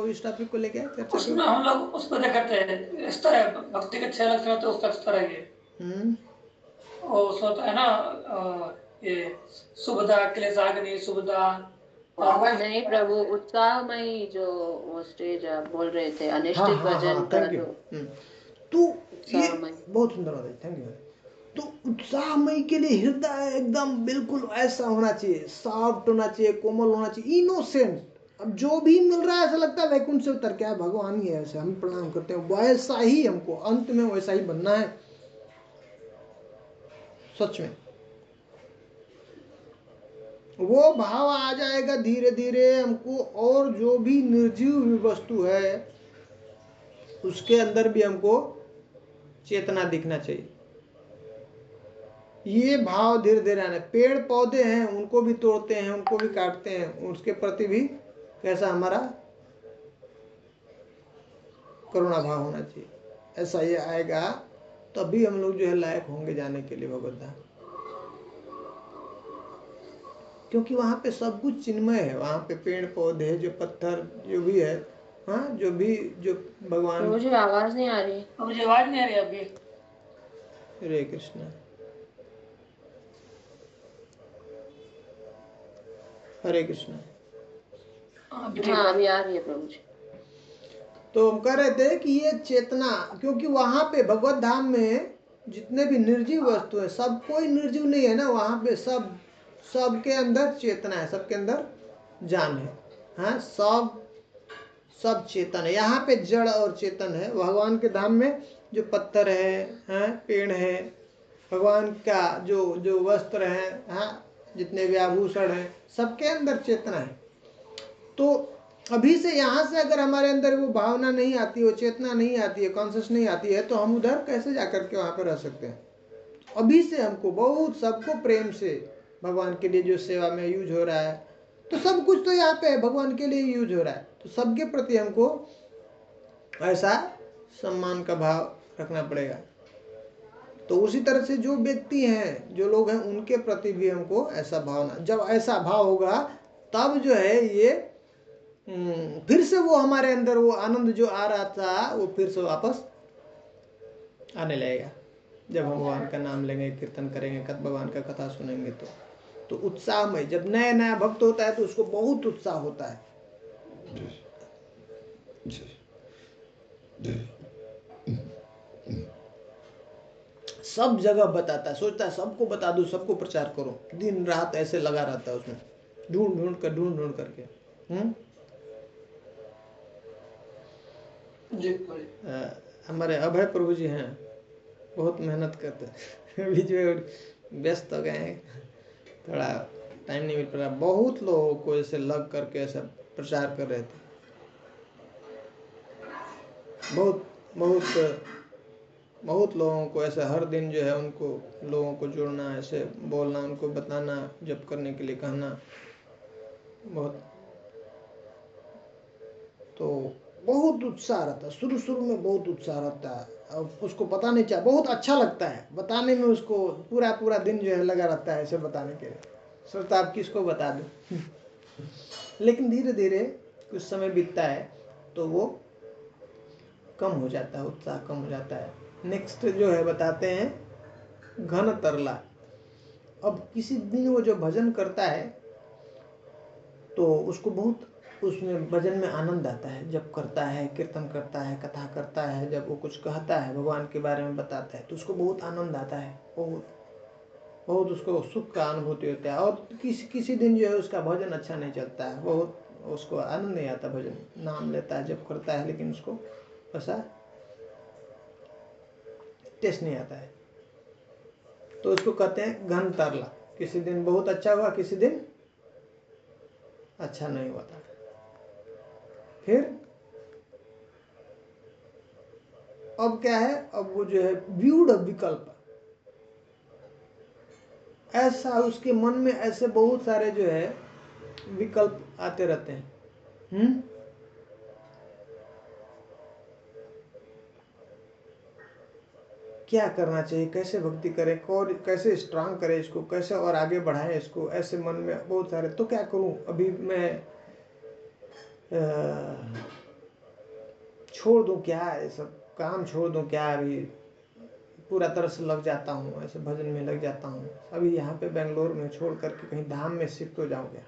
इस टॉपिक को लेके चर्चा उसमें हम लोग उसको देखते हैं, स्तर है भक्ति के 6 लक्षण, तो उसका स्तर है ये। और उसमें होता है ना ये सुभदा क्लेशाग्नि सुभदा नहीं प्रभु, उत्साहमयी जो वो स्टेज आप बोल रहे थे, अनिष्टिक भजन का थैंक यू। जो तो ये उत्साहमय। बहुत सुंदर बात है, थैंक यू। तो उत्साहमय के लिए हृदय एकदम बिल्कुल ऐसा होना चाहिए, सॉफ्ट होना चाहिए, कोमल होना चाहिए, इनोसेंट। अब जो भी मिल रहा है ऐसा लगता है वैकुंठ से उतर के आया, भगवान ही है, ऐसे हम प्रणाम करते हैं, वैसा ही हमको अंत में वैसा ही बनना है, सच में। वो भाव आ जाएगा धीरे धीरे हमको, और जो भी निर्जीव वस्तु है उसके अंदर भी हमको चेतना दिखना चाहिए। ये भाव धीरे धीरे आने। पेड़ पौधे हैं उनको भी तोड़ते हैं, उनको भी काटते हैं, उसके प्रति भी कैसा हमारा करुणा भाव होना चाहिए। ऐसा ये आएगा तभी हम लोग जो है लायक होंगे जाने के लिए भगवत धाम, क्योंकि वहां पे सब कुछ चिन्मय है। वहां पे पेड़ पौधे, जो पत्थर, जो भी है, हाँ, जो भी जो भगवान। मुझे आवाज नहीं आ रही। मुझे आवाज नहीं आ रही आपकी। हरे कृष्ण, हरे कृष्ण। हाँ, अभी आ रही है प्रभु जी। तो हम कह रहे थे कि ये चेतना, क्योंकि वहां पे भगवत धाम में जितने भी निर्जीव वस्तु है, सब कोई निर्जीव नहीं है ना, वहां पे सबके अंदर चेतना है, सबके अंदर जान है। हाँ, सब चेतन है। यहाँ पे जड़ और चेतन है। भगवान के धाम में जो पत्थर है, हाँ, पेड़ है, भगवान का जो जो वस्त्र है, हाँ, जितने भी आभूषण है, सबके अंदर चेतना है। तो अभी से यहाँ से अगर हमारे अंदर वो भावना नहीं आती, वो चेतना नहीं आती है, कॉन्शियस नहीं आती है, तो हम उधर कैसे जाकर के वहां पर रह सकते हैं। अभी से हमको बहुत सबको प्रेम से भगवान के लिए जो सेवा में यूज हो रहा है, तो सब कुछ तो यहाँ पे भगवान के लिए यूज हो रहा है, तो सबके प्रति हमको ऐसा सम्मान का भाव रखना पड़ेगा। तो उसी तरह से जो व्यक्ति हैं, जो लोग हैं, उनके प्रति भी हमको ऐसा भावना, जब ऐसा भाव होगा तब जो है ये फिर से वो हमारे अंदर वो आनंद जो आ रहा था वो फिर से वापस आने लगेगा। जब हम भगवान का नाम लेंगे, कीर्तन करेंगे, भगवान का कथा सुनेंगे, तो उत्साहमय, जब नया नया भक्त होता है तो उसको बहुत उत्साह होता है। सब जगह बताता है, सोचता है सबको बता दो, सबको प्रचार करो, दिन रात ऐसे लगा रहता है उसमें, ढूंढ ढूंढ करके। हमारे अभय प्रभु जी हैं, बहुत मेहनत करते हैं। बीच में व्यस्त हो गए हैं, थोड़ा टाइम नहीं मिल पा। बहुत लोगों को ऐसे लग करके ऐसा प्रचार कर रहे थे, बहुत लोगों को ऐसे हर दिन जो है उनको लोगों को जोड़ना, ऐसे बोलना, उनको बताना, जप करने के लिए कहना, बहुत उत्साह रहता है। शुरू में बहुत उत्साह रहता है, और उसको पता नहीं चला, बहुत अच्छा लगता है बताने में, उसको पूरा दिन जो है लगा रहता है ऐसे बताने के लिए, सोचता आप किसको बता दूं। लेकिन धीरे धीरे कुछ समय बीतता है तो वो कम हो जाता है, उत्साह कम हो जाता है। नेक्स्ट जो है बताते हैं घन तरला। अब किसी दिन वो जो भजन करता है तो उसको बहुत उसमें भजन में आनंद आता है, जब करता है, कीर्तन करता है, कथा करता है, जब वो कुछ कहता है, भगवान के बारे में बताता है, तो उसको बहुत आनंद आता है, बहुत उसको सुख का अनुभूति होता है। और किसी दिन जो है उसका भजन अच्छा नहीं चलता है, बहुत उसको आनंद नहीं आता, भजन नाम लेता है, जब करता है, लेकिन उसको ऐसा टेस्ट नहीं आता है, तो उसको कहते हैं घन तरला। किसी दिन बहुत अच्छा हुआ, किसी दिन अच्छा नहीं हुआ था। फिर अब क्या है, अब वो जो है व्यूढ़ विकल्प, ऐसा उसके मन में ऐसे बहुत सारे जो है विकल्प आते रहते हैं। क्या करना चाहिए, कैसे भक्ति करें, और कैसे स्ट्रांग करें इसको, कैसे और आगे बढ़ाएं इसको, ऐसे मन में बहुत सारे। तो क्या करूं, अभी मैं छोड़ दूं क्या, ये सब काम छोड़ दूं क्या, अभी पूरा तरह से लग जाता हूँ, ऐसे भजन में लग जाता हूँ। अभी यहाँ पे बेंगलोर में छोड़ करके कहीं धाम में शिफ्ट हो जाऊँगा,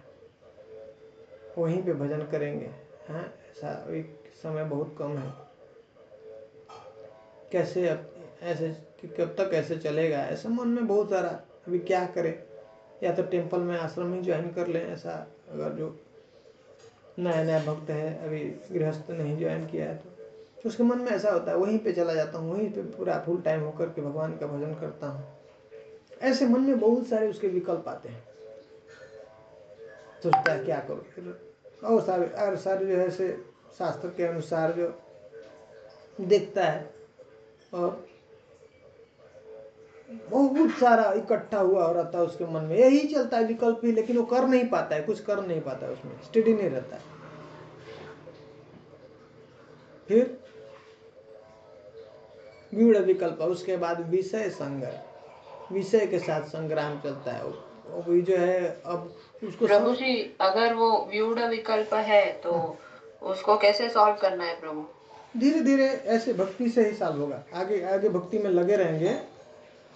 वहीं पे भजन करेंगे। हाँ, ऐसा अभी समय बहुत कम है। कैसे अब ऐसे कि कब तक ऐसे चलेगा, ऐसा मन में बहुत सारा। अभी क्या करें, या तो टेम्पल में आश्रम ही ज्वाइन कर लें, ऐसा अगर जो नया नया भक्त है, अभी गृहस्थ नहीं ज्वाइन किया है तो उसके मन में ऐसा होता है, वहीं पे चला जाता हूँ, वहीं पे पूरा फुल टाइम होकर के भगवान का भजन करता हूँ। ऐसे मन में बहुत सारे उसके विकल्प आते हैं। सोचता है क्या करो, फिर और सारे जो है ऐसे शास्त्र के अनुसार जो देखता है, और बहुत सारा इकट्ठा हुआ हो रहता है उसके मन में, यही चलता है विकल्प ही, लेकिन वो कर नहीं पाता है, कुछ कर नहीं पाता है, उसमें स्टेडी नहीं रहता है। फिर गूढ़ विकल्प, उसके बाद विषय संग्रह, विषय के साथ संग्राम चलता है। वो जो है अब उसको प्रभु जी, अगर वो व्यूढ़ विकल्प है तो उसको कैसे सॉल्व करना है प्रभु? धीरे धीरे ऐसे भक्ति से ही सॉल्व होगा। आगे आगे भक्ति में लगे रहेंगे,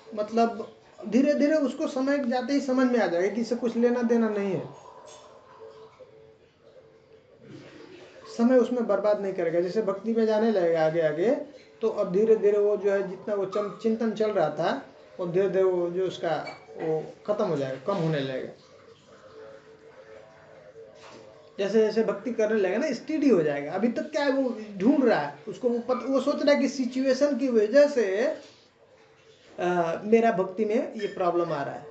मतलब धीरे धीरे उसको समय जाते ही समझ में आ जाएगा कि इससे कुछ लेना देना नहीं है। समय उसमें बर्बाद नहीं करेगा। जैसे भक्ति में जाने लगेगा आगे आगे, तो अब धीरे धीरे वो जो है जितना वो चिंतन चल रहा था, वो धीरे धीरे वो जो उसका वो खत्म हो जाएगा, कम होने लगेगा। जैसे जैसे भक्ति करने लगेगा ना, स्टडी हो जाएगा। अभी तक क्या है, वो ढूंढ रहा है, उसको वो सोच रहा है कि सिचुएशन की वजह से मेरा भक्ति में ये प्रॉब्लम आ रहा है।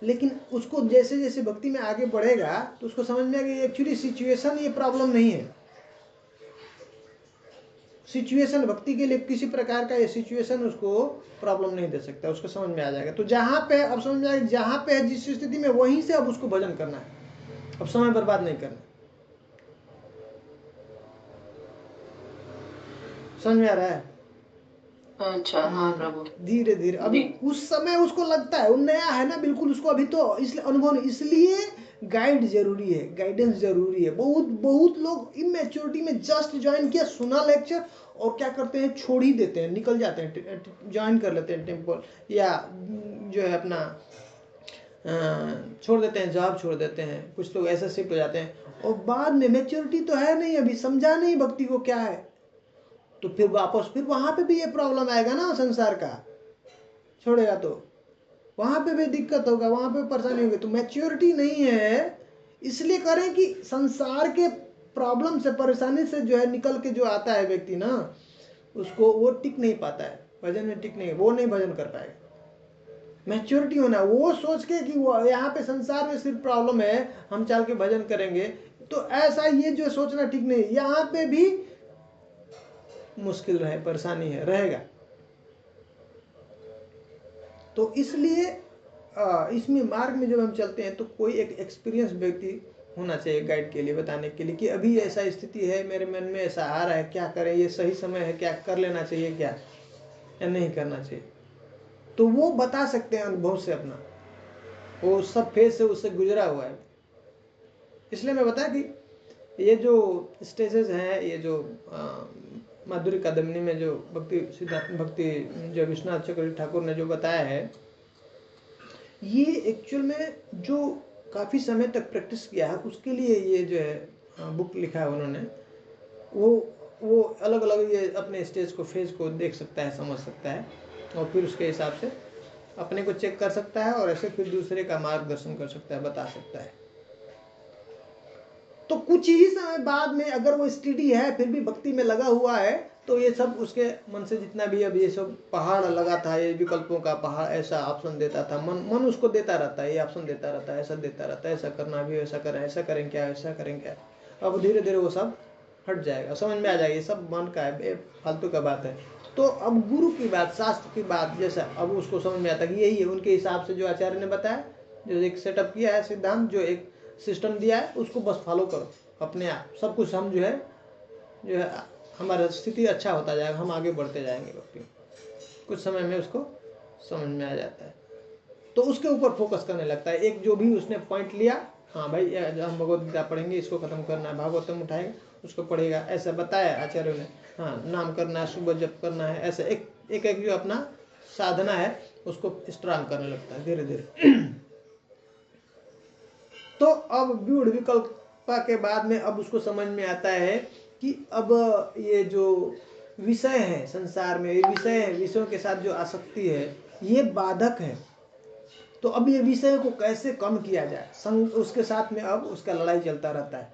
लेकिन उसको जैसे जैसे भक्ति में आगे बढ़ेगा तो उसको समझ में आएगा एक्चुअली सिचुएशन ये प्रॉब्लम नहीं है। सिचुएशन भक्ति के लिए किसी प्रकार का ये सिचुएशन उसको प्रॉब्लम नहीं दे सकता, उसको समझ में आ जाएगा। तो जहां पे अब समझ में आएगा, जहां पे है जिस स्थिति में, वहीं से अब उसको भजन करना है, अब समय बर्बाद नहीं करना। समझ में आ रहा है? अच्छा, हाँ प्रभु। धीरे धीरे अभी उस समय उसको लगता है वो नया है ना, बिल्कुल उसको अभी तो इसलिए अनुभव नहीं, इसलिए गाइड जरूरी है, गाइडेंस जरूरी है। बहुत बहुत लोग इमेच्योरिटी में जस्ट ज्वाइन किया, सुना लेक्चर, और क्या करते हैं, छोड़ ही देते हैं, निकल जाते हैं, ज्वाइन कर लेते हैं टेम्पल, या जो है अपना छोड़ देते हैं, जॉब छोड़ देते हैं। कुछ लोग ऐसे शिफ्ट हो जाते हैं, और बाद में मेच्योरिटी तो है नहीं, अभी समझा नहीं भक्ति को क्या है, तो फिर वापस फिर वहां पे भी ये प्रॉब्लम आएगा ना, संसार का छोड़ेगा तो वहां पे भी दिक्कत होगा, वहां पे परेशानी होगी। तो मैच्योरिटी नहीं है, इसलिए करें कि संसार के प्रॉब्लम से, परेशानी से जो है निकल के जो आता है व्यक्ति ना, उसको वो टिक नहीं पाता है भजन में, टिक नहीं, वो नहीं भजन कर पाएगा। मैच्योरिटी होना, वो सोच के कि वो यहाँ पे संसार में सिर्फ प्रॉब्लम है, हम चल के भजन करेंगे, तो ऐसा ये जो सोचना ठीक नहीं। यहाँ पे भी मुश्किल रहे, परेशानी है, रहेगा। तो इसलिए इसमें मार्ग में जब हम चलते हैं तो कोई एक एक्सपीरियंस व्यक्ति होना चाहिए गाइड के लिए, बताने के लिए कि अभी ऐसा स्थिति है, मेरे मन में ऐसा आ रहा है, क्या करें, ये सही समय है, क्या कर लेना चाहिए, क्या या नहीं करना चाहिए। तो वो बता सकते हैं अनुभव से अपना, वो सब फेज से उससे गुजरा हुआ है। इसलिए मैं बताया कि ये जो स्टेजेस हैं, ये जो माधुरी कादम्बनी में जो भक्ति सिद्धार्थ भक्ति जो विश्वनाथ चक्रवर्ती ठाकुर ने जो बताया है, ये एक्चुअल में जो काफ़ी समय तक प्रैक्टिस किया है उसके लिए ये जो है बुक लिखा है उन्होंने। वो अलग अलग ये अपने स्टेज को, फेज को देख सकता है, समझ सकता है, और फिर उसके हिसाब से अपने को चेक कर सकता है, और ऐसे फिर दूसरे का मार्गदर्शन कर सकता है, बता सकता है। तो कुछ ही समय बाद में अगर वो स्टडी है, फिर भी भक्ति में लगा हुआ है, तो ये सब उसके मन से जितना भी अब ये सब पहाड़ लगा था, ये विकल्पों का पहाड़, ऐसा ऑप्शन देता था, मन उसको देता रहता है, ये ऑप्शन देता रहता है, ऐसा देता रहता है, ऐसा करना भी, ऐसा करें, ऐसा करें क्या, ऐसा करें क्या। अब धीरे धीरे वो सब हट जाएगा, समझ में आ जाएगा ये सब मन का है, फालतू का बात है। तो अब गुरु की बात, शास्त्र की बात, जैसा अब उसको समझ में आता है कि यही है उनके हिसाब से जो आचार्य ने बताया, जो एक सेटअप किया है सिद्धांत, जो एक सिस्टम दिया है, उसको बस फॉलो करो अपने आप, सब कुछ हम जो है हमारा स्थिति अच्छा होता जाएगा, हम आगे बढ़ते जाएंगे भक्ति। कुछ समय में उसको समझ में आ जाता है, तो उसके ऊपर फोकस करने लगता है। एक जो भी उसने पॉइंट लिया, हाँ भाई हम भगवत गीता पढ़ेंगे, इसको खत्म करना है, भागवतम उठाएगा, उसको पढ़ेगा, ऐसा बताया आचार्यों ने। हाँ, नाम करना है, सुबह जप करना है, ऐसा एक एक जो अपना साधना है उसको स्ट्रांग करने लगता है धीरे धीरे। तो अब व्यूढ़ विकल्पा के बाद में अब उसको समझ में आता है कि अब ये जो विषय है संसार में, ये विषय है, विषयों के साथ जो आसक्ति है ये बाधक है। तो अब ये विषय को कैसे कम किया जाए, उसके साथ में अब उसका लड़ाई चलता रहता है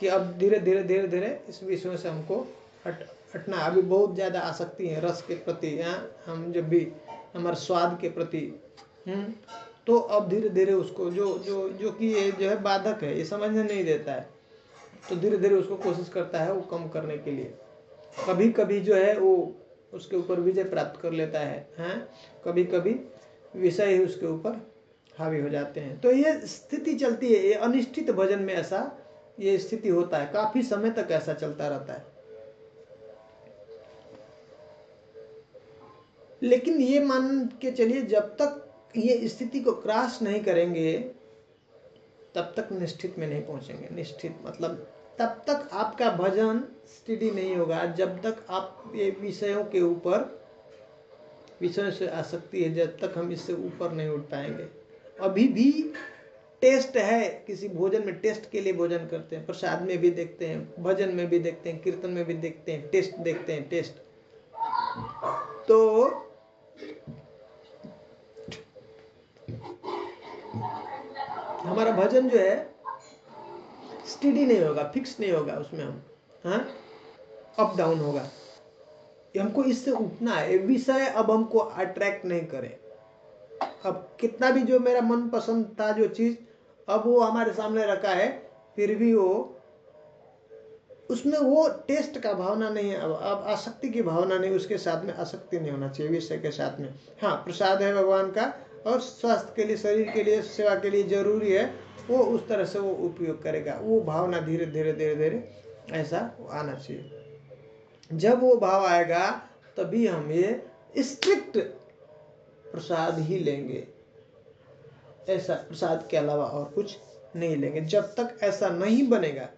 कि अब धीरे धीरे धीरे धीरे इस विषयों से हमको हटना। अभी बहुत ज़्यादा आसक्ति है रस के प्रति, हम जब भी हमारे स्वाद के प्रति, तो अब धीरे धीरे उसको जो कि ये जो है बाधक है, ये समझने नहीं देता है, तो धीरे धीरे उसको कोशिश करता है वो कम करने के लिए। कभी कभी जो है वो उसके ऊपर विजय प्राप्त कर लेता है, कभी कभी विषय ही उसके ऊपर हावी हो जाते हैं। तो ये स्थिति चलती है, ये अनिश्चित भजन में ऐसा ये स्थिति होता है, काफी समय तक ऐसा चलता रहता है। लेकिन ये मान के चलिए जब तक ये स्थिति को क्रॉस नहीं करेंगे तब तक निश्चित में नहीं पहुंचेंगे। निश्चित मतलब तब तक आपका भजन स्थिति नहीं होगा जब तक आप ये विषयों के ऊपर, विषयों से आसक्ति है, जब तक हम इससे ऊपर नहीं उठ पाएंगे। अभी भी टेस्ट है, किसी भोजन में टेस्ट के लिए भोजन करते हैं, प्रसाद में भी देखते हैं, भजन में भी देखते हैं, कीर्तन में भी देखते हैं, टेस्ट देखते हैं, टेस्ट। तो हमारा भजन जो है स्टेडी नहीं होगा, फिक्स नहीं होगा, उसमें हम अप डाउन होगा। हमको इससे उठना है, विषय अब हमको अट्रैक्ट नहीं करे। अब कितना भी जो मेरा मन पसंद था जो चीज, अब वो हमारे सामने रखा है, फिर भी वो उसमें वो टेस्ट का भावना नहीं है, अब आसक्ति की भावना नहीं, उसके साथ में आसक्ति नहीं होना चाहिए विषय के साथ में। हाँ, प्रसाद है भगवान का और स्वास्थ्य के लिए, शरीर के लिए, सेवा के लिए जरूरी है, वो उस तरह से वो उपयोग करेगा। वो भावना धीरे धीरे धीरे धीरे ऐसा आना चाहिए। जब वो भाव आएगा तभी हम ये स्ट्रिक्ट प्रसाद ही लेंगे, ऐसा प्रसाद के अलावा और कुछ नहीं लेंगे। जब तक ऐसा नहीं बनेगा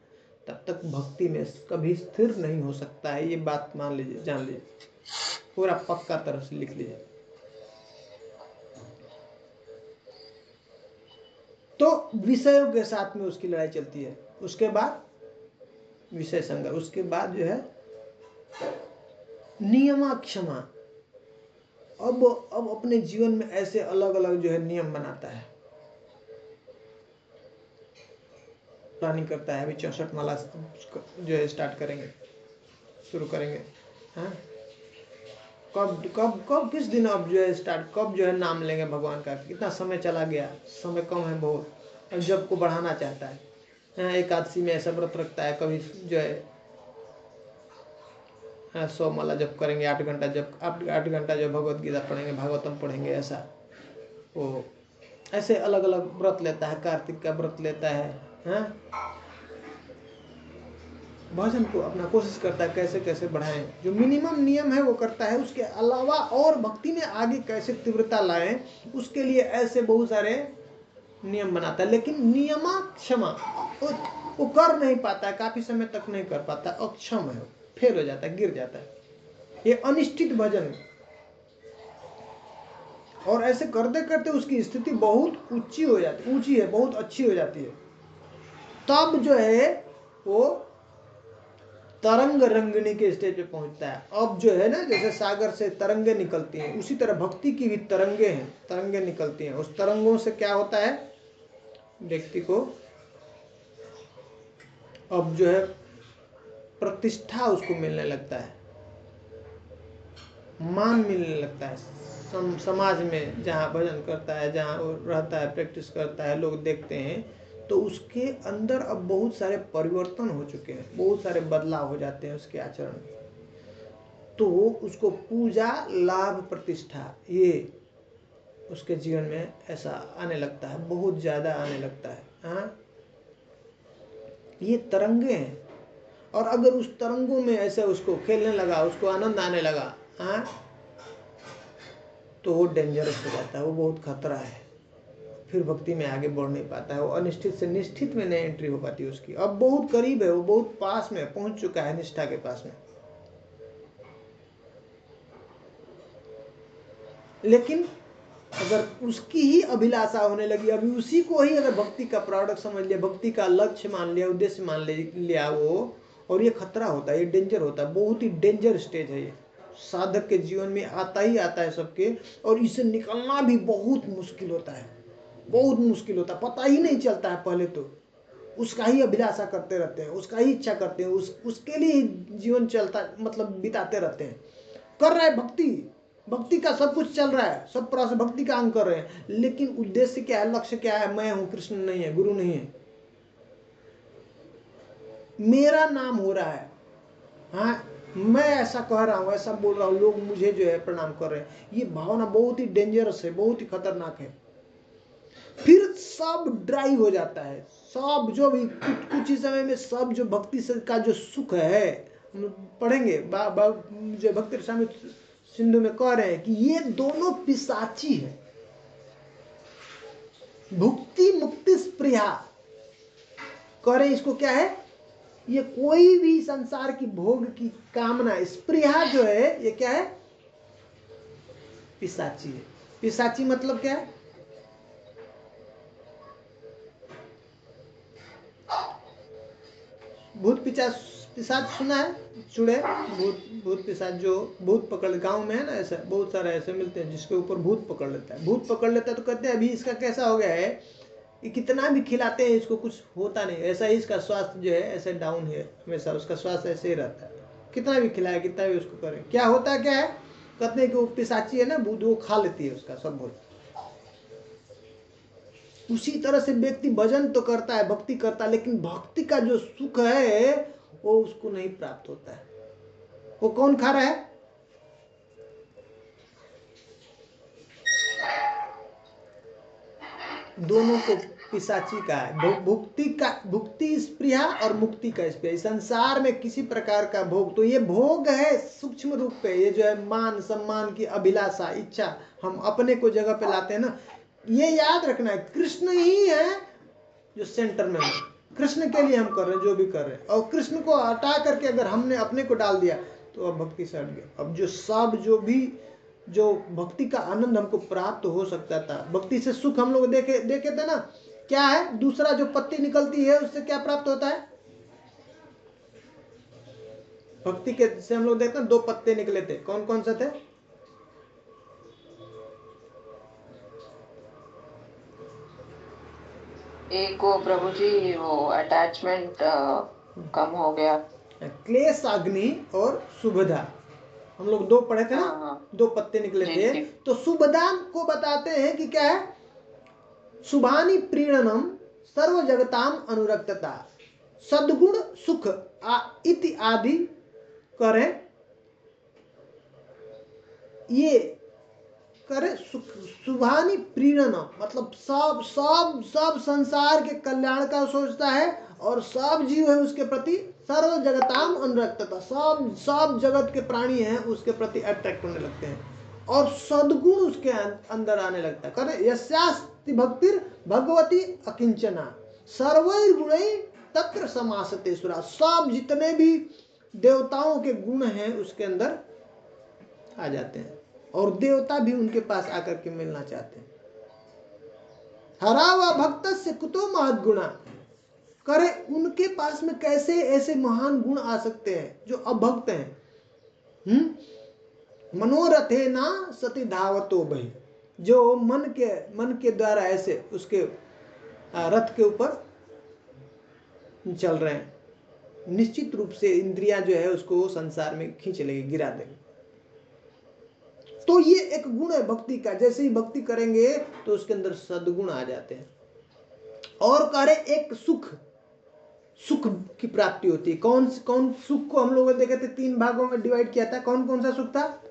तब तक भक्ति में कभी स्थिर नहीं हो सकता है। ये बात मान लीजिए, जान लीजिए, पूरा पक्का तरह से लिख लीजिए। तो विषयों के साथ में उसकी लड़ाई चलती है, उसके बाद विषय संग्रह, उसके बाद जो है नियमा क्षमा। अब अपने जीवन में ऐसे अलग अलग जो है नियम बनाता है, प्लानिंग करता है। अभी 64 माला जो है स्टार्ट करेंगे, शुरू करेंगे। हाँ, कब कब कब किस दिन अब जो है स्टार्ट, कब जो है नाम लेंगे भगवान का। कितना समय चला गया, समय कम है बहुत, और जब को बढ़ाना चाहता है। एकादशी में ऐसा व्रत रखता है, कभी जो है 100 माला जब करेंगे, 8 घंटा जब 8 घंटा जो भगवत गीता पढ़ेंगे, भागवतम पढ़ेंगे, ऐसा वो ऐसे अलग अलग व्रत लेता है। कार्तिक का व्रत लेता है। भजन को अपना कोशिश करता है कैसे कैसे बढ़ाएं, जो मिनिमम नियम है वो करता है। उसके अलावा और भक्ति में आगे कैसे तीव्रता लाएं, उसके लिए ऐसे बहुत सारे नियम बनाता है। लेकिन नियमा क्षमा वो कर नहीं पाता है, काफी समय तक नहीं कर पाता, अक्षम है, फेल हो जाता है, गिर जाता है। ये अनिश्चित भजन, और ऐसे करते करते उसकी स्थिति बहुत ऊंची हो जाती, ऊंची है, बहुत अच्छी हो जाती है। तब जो है वो तरंग रंगिणी के स्टेज पे पहुंचता है। अब जो है ना, जैसे सागर से तरंगे निकलती हैं, उसी तरह भक्ति की भी तरंगे हैं, तरंगे निकलती हैं। उस तरंगों से क्या होता है, व्यक्ति को अब जो है प्रतिष्ठा उसको मिलने लगता है, मान मिलने लगता है समाज में। जहाँ भजन करता है, जहाँ वो रहता है, प्रैक्टिस करता है, लोग देखते हैं, तो उसके अंदर अब बहुत सारे परिवर्तन हो चुके हैं, बहुत सारे बदलाव हो जाते हैं उसके आचरण में। तो उसको पूजा, लाभ, प्रतिष्ठा, ये उसके जीवन में ऐसा आने लगता है, बहुत ज्यादा आने लगता है। हाँ, ये तरंगे हैं। और अगर उस तरंगों में ऐसे उसको खेलने लगा, उसको आनंद आने लगा, हाँ, तो वो डेंजरस हो जाता है, वो बहुत खतरा है। फिर भक्ति में आगे बढ़ नहीं पाता है, वो अनिश्चित से निश्चित में नहीं एंट्री हो पाती उसकी। अब बहुत करीब है, वो बहुत पास में पहुंच चुका है, निष्ठा के पास में। लेकिन अगर उसकी ही अभिलाषा होने लगी, अभी उसी को ही अगर भक्ति का प्रोडक्ट समझ लिया, भक्ति का लक्ष्य मान लिया, उद्देश्य मान लिया वो, और ये खतरा होता है, ये डेंजर होता है, बहुत ही डेंजर स्टेज है ये, साधक के जीवन में आता ही आता है सबके, और इससे निकलना भी बहुत मुश्किल होता है, बहुत मुश्किल होता है, पता ही नहीं चलता है। पहले तो उसका ही अभिलाषा करते रहते हैं, उसका ही इच्छा करते हैं, उसके लिए जीवन चलता, मतलब बिताते रहते हैं, कर रहे हैं भक्ति का सब कुछ चल रहा है, सब प्रोसेस भक्ति का अंग कर रहे हैं, लेकिन उद्देश्य क्या है, लक्ष्य क्या है, मैं हूं, कृष्ण नहीं है, गुरु नहीं है, मेरा नाम हो रहा है, हाँ मैं ऐसा कह रहा हूं, ऐसा बोल रहा हूं, लोग मुझे जो है प्रणाम कर रहे हैं। ये भावना बहुत ही डेंजरस है, बहुत ही खतरनाक है। फिर सब ड्राई हो जाता है, सब जो भी कुछ ही समय में सब जो भक्ति का जो सुख है, हम पढ़ेंगे जो भक्ति रसामृत सिंधु में कह रहे हैं कि ये दोनों पिशाची है। भुक्ति मुक्ति स्पृहा कह रहे हैं, इसको क्या है, ये कोई भी संसार की भोग की कामना, स्पृहा जो है ये क्या है, पिशाची है। पिशाची मतलब क्या है, भूत पिशाच सुना है, चुड़े भूत पिशाच, जो भूत पकड़, गांव में है ना, ऐसा बहुत सारे ऐसे मिलते हैं जिसके ऊपर भूत पकड़ लेता है। भूत पकड़ लेता है तो कहते हैं अभी इसका कैसा हो गया है, ये कितना भी खिलाते हैं इसको कुछ होता नहीं, ऐसा ही इसका स्वास्थ्य जो है ऐसे डाउन है, हमेशा उसका स्वास्थ्य ऐसे ही रहता है, कितना भी खिलाए, कितना भी उसको करें, क्या होता है, क्या है, कहते हैं कि वो पिशाची है ना, भूत, वो खा लेती है उसका सब भूत। उसी तरह से व्यक्ति भजन तो करता है, भक्ति करता है, लेकिन भक्ति का जो सुख है वो उसको नहीं प्राप्त होता है। वो कौन खा रहा है, दोनों को पिशाची का है। भुक्ति स्पृहा और मुक्ति का स्पृहा, संसार में किसी प्रकार का भोग, तो ये भोग है सूक्ष्म रूप पे, ये जो है मान सम्मान की अभिलाषा, इच्छा, हम अपने को जगह पे लाते हैं ना, ये याद रखना है, कृष्ण ही है जो सेंटर में है, कृष्ण के लिए हम कर रहे हैं जो भी कर रहे हैं, और कृष्ण को हटा करके अगर हमने अपने को डाल दिया तो अब भक्ति से हट गया। अब जो भक्ति का आनंद हमको प्राप्त हो सकता था, भक्ति से सुख हम लोग देखे थे ना, क्या है, दूसरा जो पत्ती निकलती है उससे क्या प्राप्त होता है, भक्ति के से हम लोग देखते हैं 2 पत्ते निकले थे, कौन कौन से थे, एक को प्रभु जी वो अटैचमेंट कम हो गया, क्लेश अग्नि और शुभदा, हम लोग 2 पढ़े थे ना, 2 पत्ते निकले थे। तो शुभदा को बताते हैं कि क्या है, शुभानि प्रीणनम सर्व जगताम अनुरक्तता, सद्गुण सुख इति आदि करें, ये करे शुभानि प्रीणनम, मतलब सब सब सब संसार के कल्याण का सोचता है, और सब जीव है उसके प्रति सर्व जगताम अनुरक्तता, सब जगत के प्राणी हैं उसके प्रति अट्रैक्ट होने लगते हैं, और सद्गुण उसके अंदर आने लगता है। करे यस्यास्ति भक्तिर् भगवती अकिंचना सर्वैर गुणैः तत्र समासते सुरा, सब जितने भी देवताओं के गुण हैं उसके अंदर आ जाते हैं, और देवता भी उनके पास आकर के मिलना चाहते हैं। हरा व भक्त से कुतो महत् गुणा, करे उनके पास में कैसे ऐसे महान गुण आ सकते हैं जो अभक्त हैं। मनोरथे ना सती धावतो भई, जो मन के द्वारा ऐसे उसके रथ के ऊपर चल रहे हैं, निश्चित रूप से इंद्रियां जो है उसको संसार में खींच लेगी, गिरा देगी। तो ये एक गुण है भक्ति का, जैसे ही भक्ति करेंगे तो उसके अंदर सद्गुण आ जाते हैं। और करे एक सुख की प्राप्ति होती है। कौन सुख को हम लोगों ने देखे थे 3 भागों में डिवाइड किया था, कौन कौन सा सुख था,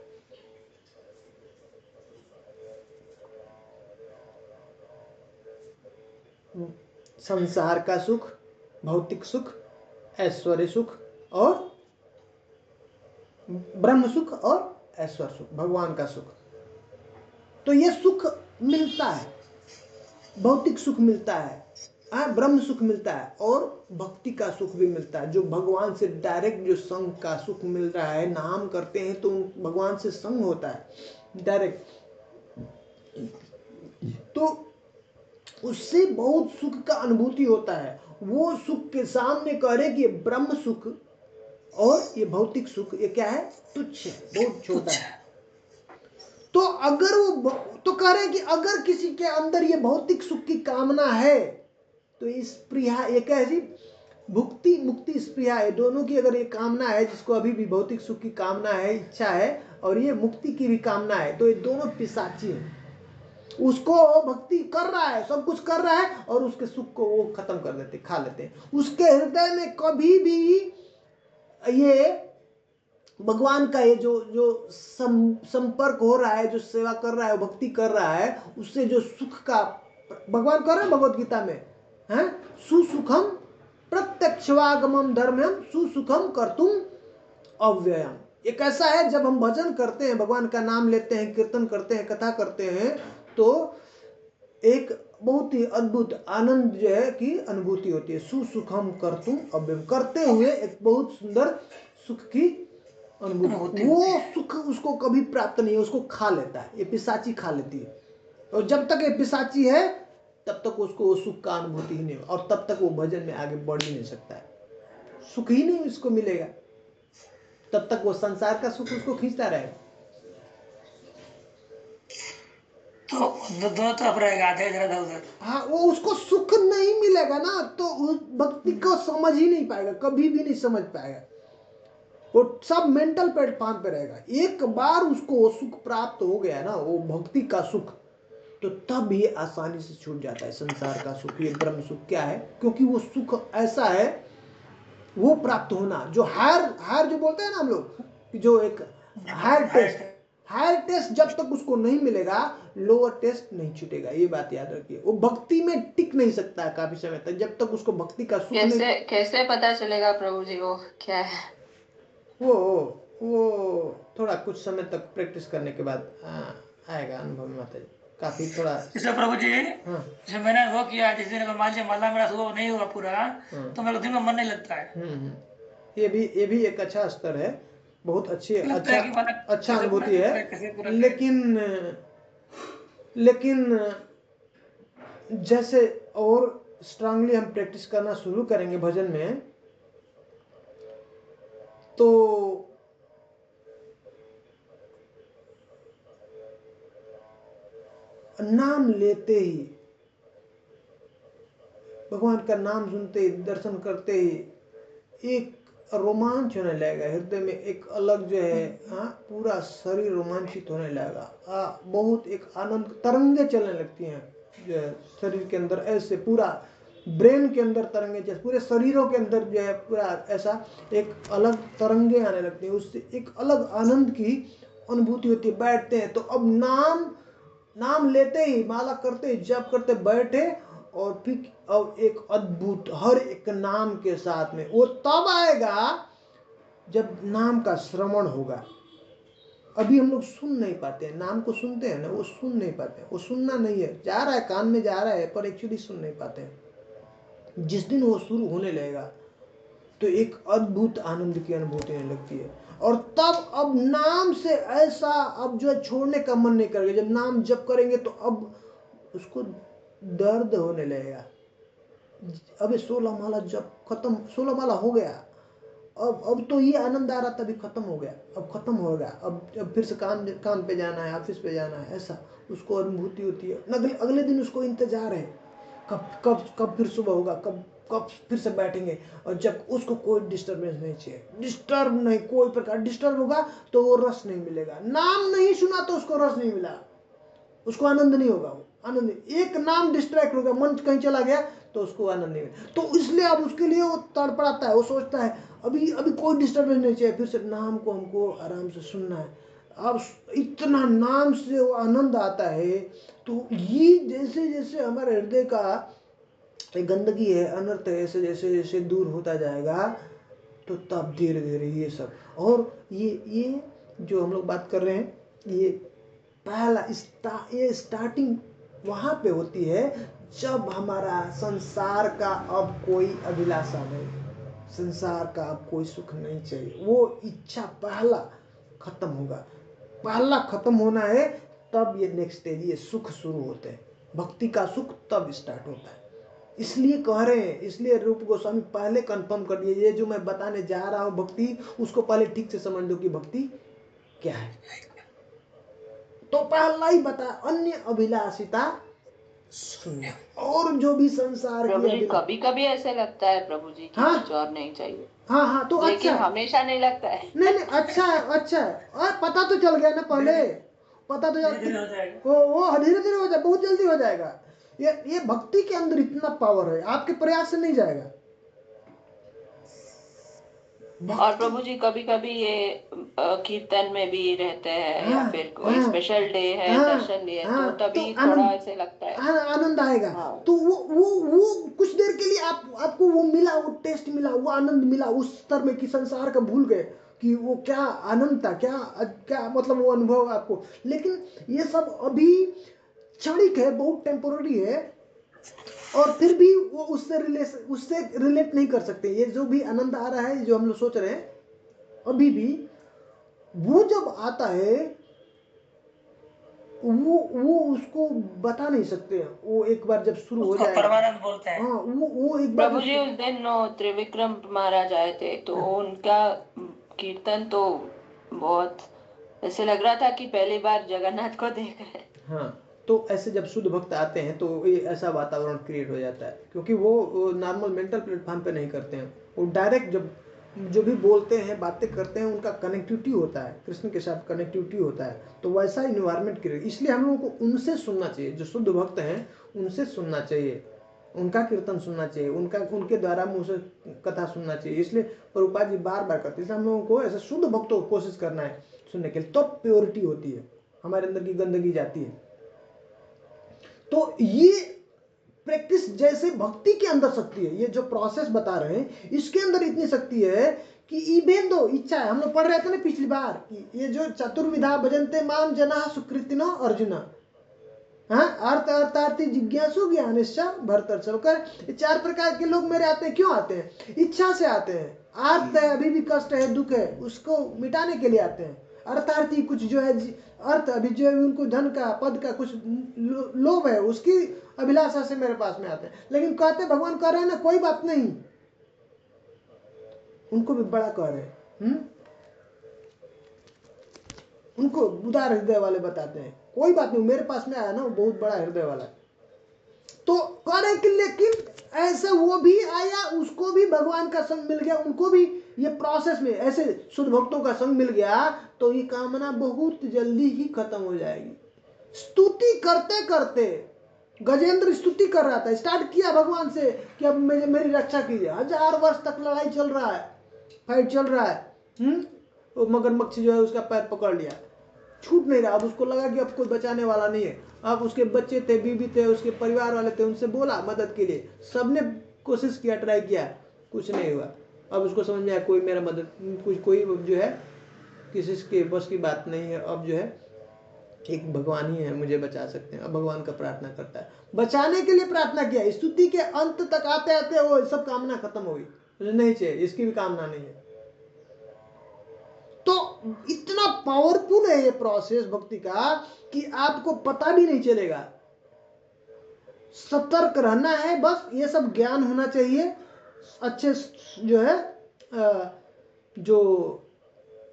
संसार का सुख, भौतिक सुख, ऐश्वर्य सुख और ब्रह्म सुख, और ऐश्वर्य सुख, भगवान का सुख। तो ये सुख मिलता है, भौतिक सुख मिलता है, ब्रह्म सुख मिलता है, और भक्ति का सुख भी मिलता है, जो भगवान से डायरेक्ट जो संग का सुख मिल रहा है। नाम करते हैं तो भगवान से संग होता है डायरेक्ट, तो उससे बहुत सुख का अनुभूति होता है। वो सुख के सामने कह रहे कि ये ब्रह्म सुख और ये भौतिक सुख ये क्या है, तुच्छ है, बहुत छोटा है। तो अगर वो तो कह रहे कि अगर किसी के अंदर ये भौतिक सुख की कामना है तो इस स्पृहा, ये कैसी भुक्ति मुक्ति स्पृहा है, दोनों की अगर ये कामना है, जिसको अभी भी भौतिक सुख की कामना है, इच्छा है, और ये मुक्ति की भी कामना है, तो ये दोनों पिशाची हैं। उसको भक्ति कर रहा है, सब कुछ कर रहा है, और उसके सुख को वो खत्म कर देते, खा लेते हैं। उसके हृदय में कभी भी ये भगवान का ये जो संपर्क हो रहा है, जो सेवा कर रहा है, भक्ति कर रहा है, उससे जो सुख का, भगवान कर रहे हैं भगवत गीता में, है सुसुखम प्रत्यक्षवागमम धर्म्यम सुसुखम कर्तुम अव्ययम। एक ऐसा है, जब हम भजन करते हैं, भगवान का नाम लेते हैं, कीर्तन करते हैं, कथा करते हैं, तो एक बहुत ही अद्भुत आनंद जो है की अनुभूति होती है। सुसुखम कर्तुम अव्ययम, करते हुए एक बहुत सुंदर सुख की अनुभूति। वो सुख उसको कभी प्राप्त नहीं है, उसको खा लेता है, ये पिशाची खा लेती है। और जब तक ये पिशाची है तब तक उसको वो सुख का अनुभूति ही नहीं, और तब तक वो भजन में आगे बढ़ ही नहीं सकता है, सुख ही नहीं उसको मिलेगा। तब तक वो संसार का सुख उसको खींचता रहेगा। तो दोनों तरफ रहेगा, आधे इधर उधर। हाँ, वो उसको सुख नहीं मिलेगा ना, तो उस भक्ति को समझ ही नहीं पाएगा, कभी भी नहीं समझ पाएगा। वो सब मेंटल प्लेटफॉर्म पे रहेगा। एक बार उसको वो सुख प्राप्त हो गया ना, वो भक्ति का सुख, तो तब ये आसानी से छूट जाता है संसार का सुख। ये ब्रह्म सुख क्या है, क्योंकि वो सुख ऐसा है, वो प्राप्त होना जो हायर जो बोलते हैं ना हम लोग, जो एक हायर टेस्ट जब तक उसको नहीं मिलेगा, लोअर टेस्ट नहीं छूटेगा। ये बात याद रखिए। वो भक्ति में टिक नहीं सकता है काफी समय तक, जब तक उसको भक्ति का सुख नहीं। कैसे पता चलेगा प्रभु जी वो क्या है? वो थोड़ा कुछ समय तक प्रैक्टिस करने के बाद आएगा अनुभव में। माता जी काफी थोड़ा जैसे प्रभु जी, जैसे मैंने वो किया, जिस दिन मान लीजिए माला मेरा शुरू नहीं हुआ पूरा, तो मेरे दिन में मन नहीं लगता है। ये भी एक अच्छा स्तर है, बहुत अच्छा अनुभूति है। लेकिन जैसे और स्ट्रांगली हम प्रैक्टिस करना शुरू करेंगे भजन में, तो नाम लेते ही, भगवान का नाम सुनते ही, दर्शन करते ही एक रोमांच होने लगेगा हृदय में, एक अलग जो है पूरा शरीर रोमांचित होने लगेगा। बहुत एक आनंद तरंगे चलने लगती हैं जो है शरीर के अंदर, ऐसे पूरा ब्रेन के अंदर तरंगे, जैसे पूरे शरीरों के अंदर जो है पूरा ऐसा एक अलग तरंगे आने लगती हैं। उससे एक अलग आनंद की अनुभूति होती है। बैठते हैं तो अब नाम लेते ही, माला करते ही, जप करते बैठे, और फिर अब एक अद्भुत हर एक नाम के साथ में वो तब आएगा जब नाम का श्रवण होगा। अभी हम लोग सुन नहीं पाते हैं, नाम को सुनते हैं ना, वो सुन नहीं पाते हैं। वो सुनना नहीं है, जा रहा है कान में, जा रहा है, पर एक्चुअली सुन नहीं पाते हैं। जिस दिन वो शुरू होने लगेगा तो एक अद्भुत आनंद की अनुभूति होने लगती है। और तब अब नाम से ऐसा अब जो है छोड़ने का मन नहीं करेगा। जब नाम जप करेंगे तो अब उसको दर्द होने लगेगा। अबे 16 माला जब खत्म, 16 माला हो गया, अब तो ये आनंद आ रहा था, अभी खत्म हो गया, अब खत्म हो गया, अब फिर से काम पे जाना है, ऑफिस पे जाना है, ऐसा उसको अनुभूति होती है। अगले दिन उसको इंतजार है, कब फिर सुबह होगा, कब फिर से बैठेंगे। और जब उसको कोई डिस्टर्बेंस नहीं चाहिए, डिस्टर्ब नहीं, कोई प्रकार डिस्टर्ब होगा तो वो रस नहीं मिलेगा। नाम नहीं सुना तो उसको रस नहीं मिला, उसको आनंद नहीं होगा। वो आनंद, एक नाम डिस्ट्रैक्ट होगा, मन कहीं चला गया तो उसको आनंद नहीं मिला। तो इसलिए अब उसके लिए वो तड़पड़ाता है, वो सोचता है अभी कोई डिस्टर्बेंस नहीं चाहिए, फिर से नाम को हमको आराम से सुनना है। अब इतना नाम से वो आनंद आता है। तो ये जैसे जैसे हमारे हृदय का गंदगी है, अनर्थ है, ऐसे जैसे जैसे दूर होता जाएगा, तो तब धीरे धीरे ये सब, और ये जो हम लोग बात कर रहे हैं, ये पहला ये स्टार्टिंग वहां पे होती है जब हमारा संसार का अब कोई अभिलाषा नहीं, संसार का अब कोई सुख नहीं चाहिए। वो इच्छा पहला खत्म होगा, पहला खत्म होना है, तब ये नेक्स्ट स्टेज, ये सुख शुरू होते हैं। भक्ति का सुख तब स्टार्ट होता है। इसलिए कह रहे हैं, इसलिए रूप गोस्वामी पहले कंफर्म कर दिए, ये जो मैं बताने जा रहा हूं भक्ति, उसको पहले ठीक से समझ लो कि भक्ति क्या है। तो पहला ही बता, अन्य अभिलाषिता शून्य, और जो भी संसार प्रभु की जी कभी कभी ऐसे लगता है प्रभु जी कि हाँ? कुछ और नहीं चाहिए। हाँ तो लेकिन अच्छा, हमेशा नहीं लगता है। नहीं अच्छा है, अच्छा है। और पता तो चल गया ना, पहले पता तो चल, वो धीरे धीरे हो जाए, बहुत जल्दी हो जाएगा। ये भक्ति के अंदर इतना पावर है, आपके प्रयास से नहीं जाएगा। और प्रभु जी कभी कभी ये कीर्तन में भी रहते हैं या फिर कोई स्पेशल डे है, दर्शन डे है, तो तभी थोड़ा ऐसे लगता है, आनंद आएगा। तो वो कुछ देर के लिए आपको वो मिला, वो टेस्ट मिला, वो आनंद मिला उस स्तर में कि संसार का भूल गए कि वो क्या आनंद था, क्या मतलब वो अनुभव आपको। लेकिन ये सब अभी क्षणिक है, बहुत टेम्पोररी है, और फिर भी वो उससे रिलेट नहीं कर सकते। ये जो भी आनंद आ रहा है, जो हम लोग सोच रहे हैं, अभी भी वो जब आता है वो उसको बता नहीं सकते। वो एक बार जब शुरू हो जाए, परमानंद बोलते हैं। हाँ, वो एक बार प्रभु जी उस दिन त्रिविक्रम महाराज आए थे, तो उनका कीर्तन तो बहुत ऐसे लग रहा था कि पहली बार जगन्नाथ को देख रहे हैं। हाँ, तो ऐसे जब शुद्ध भक्त आते हैं तो ये ऐसा वातावरण क्रिएट हो जाता है, क्योंकि वो नॉर्मल मेंटल प्लेटफॉर्म पे नहीं करते हैं। वो डायरेक्ट जब जो भी बोलते हैं, बातें करते हैं, उनका कनेक्टिविटी होता है, कृष्ण के साथ कनेक्टिविटी होता है। तो वैसा इन्वायरमेंट क्रिएट, इसलिए हम लोगों को उनसे सुनना चाहिए, जो शुद्ध भक्त हैं उनसे सुनना चाहिए, उनका कीर्तन सुनना चाहिए, उनके द्वारा मुँह से कथा सुनना चाहिए। इसलिए प्रभुपाद जी बार बार करते हैं, इसलिए हम लोगों को ऐसे शुद्ध भक्तों को कोशिश करना है सुनने के लिए, तो प्योरिटी होती है, हमारे अंदर की गंदगी जाती है। तो ये प्रैक्टिस जैसे भक्ति के अंदर शक्ति है, ये जो प्रोसेस बता रहे हैं इसके अंदर इतनी शक्ति है कि इबेन दो इच्छा है। हम लोग पढ़ रहे थे ना पिछली बार कि ये जो चतुर्विधा भजन्ते माम जना सुकृतिनो अर्जुन, हाँ, अर्थार्थी जिज्ञासु ज्ञानिश्च भरतर्षभ, ये 4 प्रकार के लोग मेरे आते हैं। क्यों आते हैं? इच्छा से आते हैं। आर्त है, अभी भी कष्ट है, दुख है, उसको मिटाने के लिए आते हैं। अर्थार्थी कुछ जो है अर्थ, अभी जो है उनको धन का, पद का कुछ लोभ है, उसकी अभिलाषा से मेरे पास में आते हैं। लेकिन कहते भगवान कह रहे हैं ना, कोई बात नहीं, उनको भी बड़ा कह रहे हैं। उनको उदार हृदय वाले बताते हैं, कोई बात नहीं, मेरे पास में आया ना, वो बहुत बड़ा हृदय वाला। तो कह रहे कि लेकिन ऐसे वो भी आया, उसको भी भगवान का संग मिल गया, उनको भी ये प्रोसेस में ऐसे शुद्ध भक्तों का संग मिल गया, तो ये कामना बहुत जल्दी ही खत्म हो जाएगी। स्तुति करते करते गजेंद्र स्तुति कर रहा था, स्टार्ट किया भगवान से कि अब मेरी रक्षा कीजिए। 1000 वर्ष तक लड़ाई चल रहा है, फाइट चल रहा है। वो मगरमच्छ जो है उसका पैर पकड़ लिया, छूट नहीं रहा। अब उसको लगा कि अब कोई बचाने वाला नहीं है। अब उसके बच्चे थे, बीबी थे, उसके परिवार वाले थे, उनसे बोला मदद के लिए, सबने कोशिश किया, ट्राई किया, कुछ नहीं हुआ। अब उसको समझ में आया कोई मेरा मदद, कोई जो है किसी के बस की बात नहीं है। अब जो है एक भगवान ही है, मुझे बचा सकते हैं। अब भगवान का प्रार्थना करता है, बचाने के लिए प्रार्थना किया। स्तुति के अंत तक आते आते वो सब कामना खत्म हो गई, मुझे नहीं चाहिए, इसकी भी कामना नहीं है। तो इतना पावरफुल है ये प्रोसेस भक्ति का कि आपको पता भी नहीं चलेगा। सतर्क रहना है बस, ये सब ज्ञान होना चाहिए। अच्छे जो है जो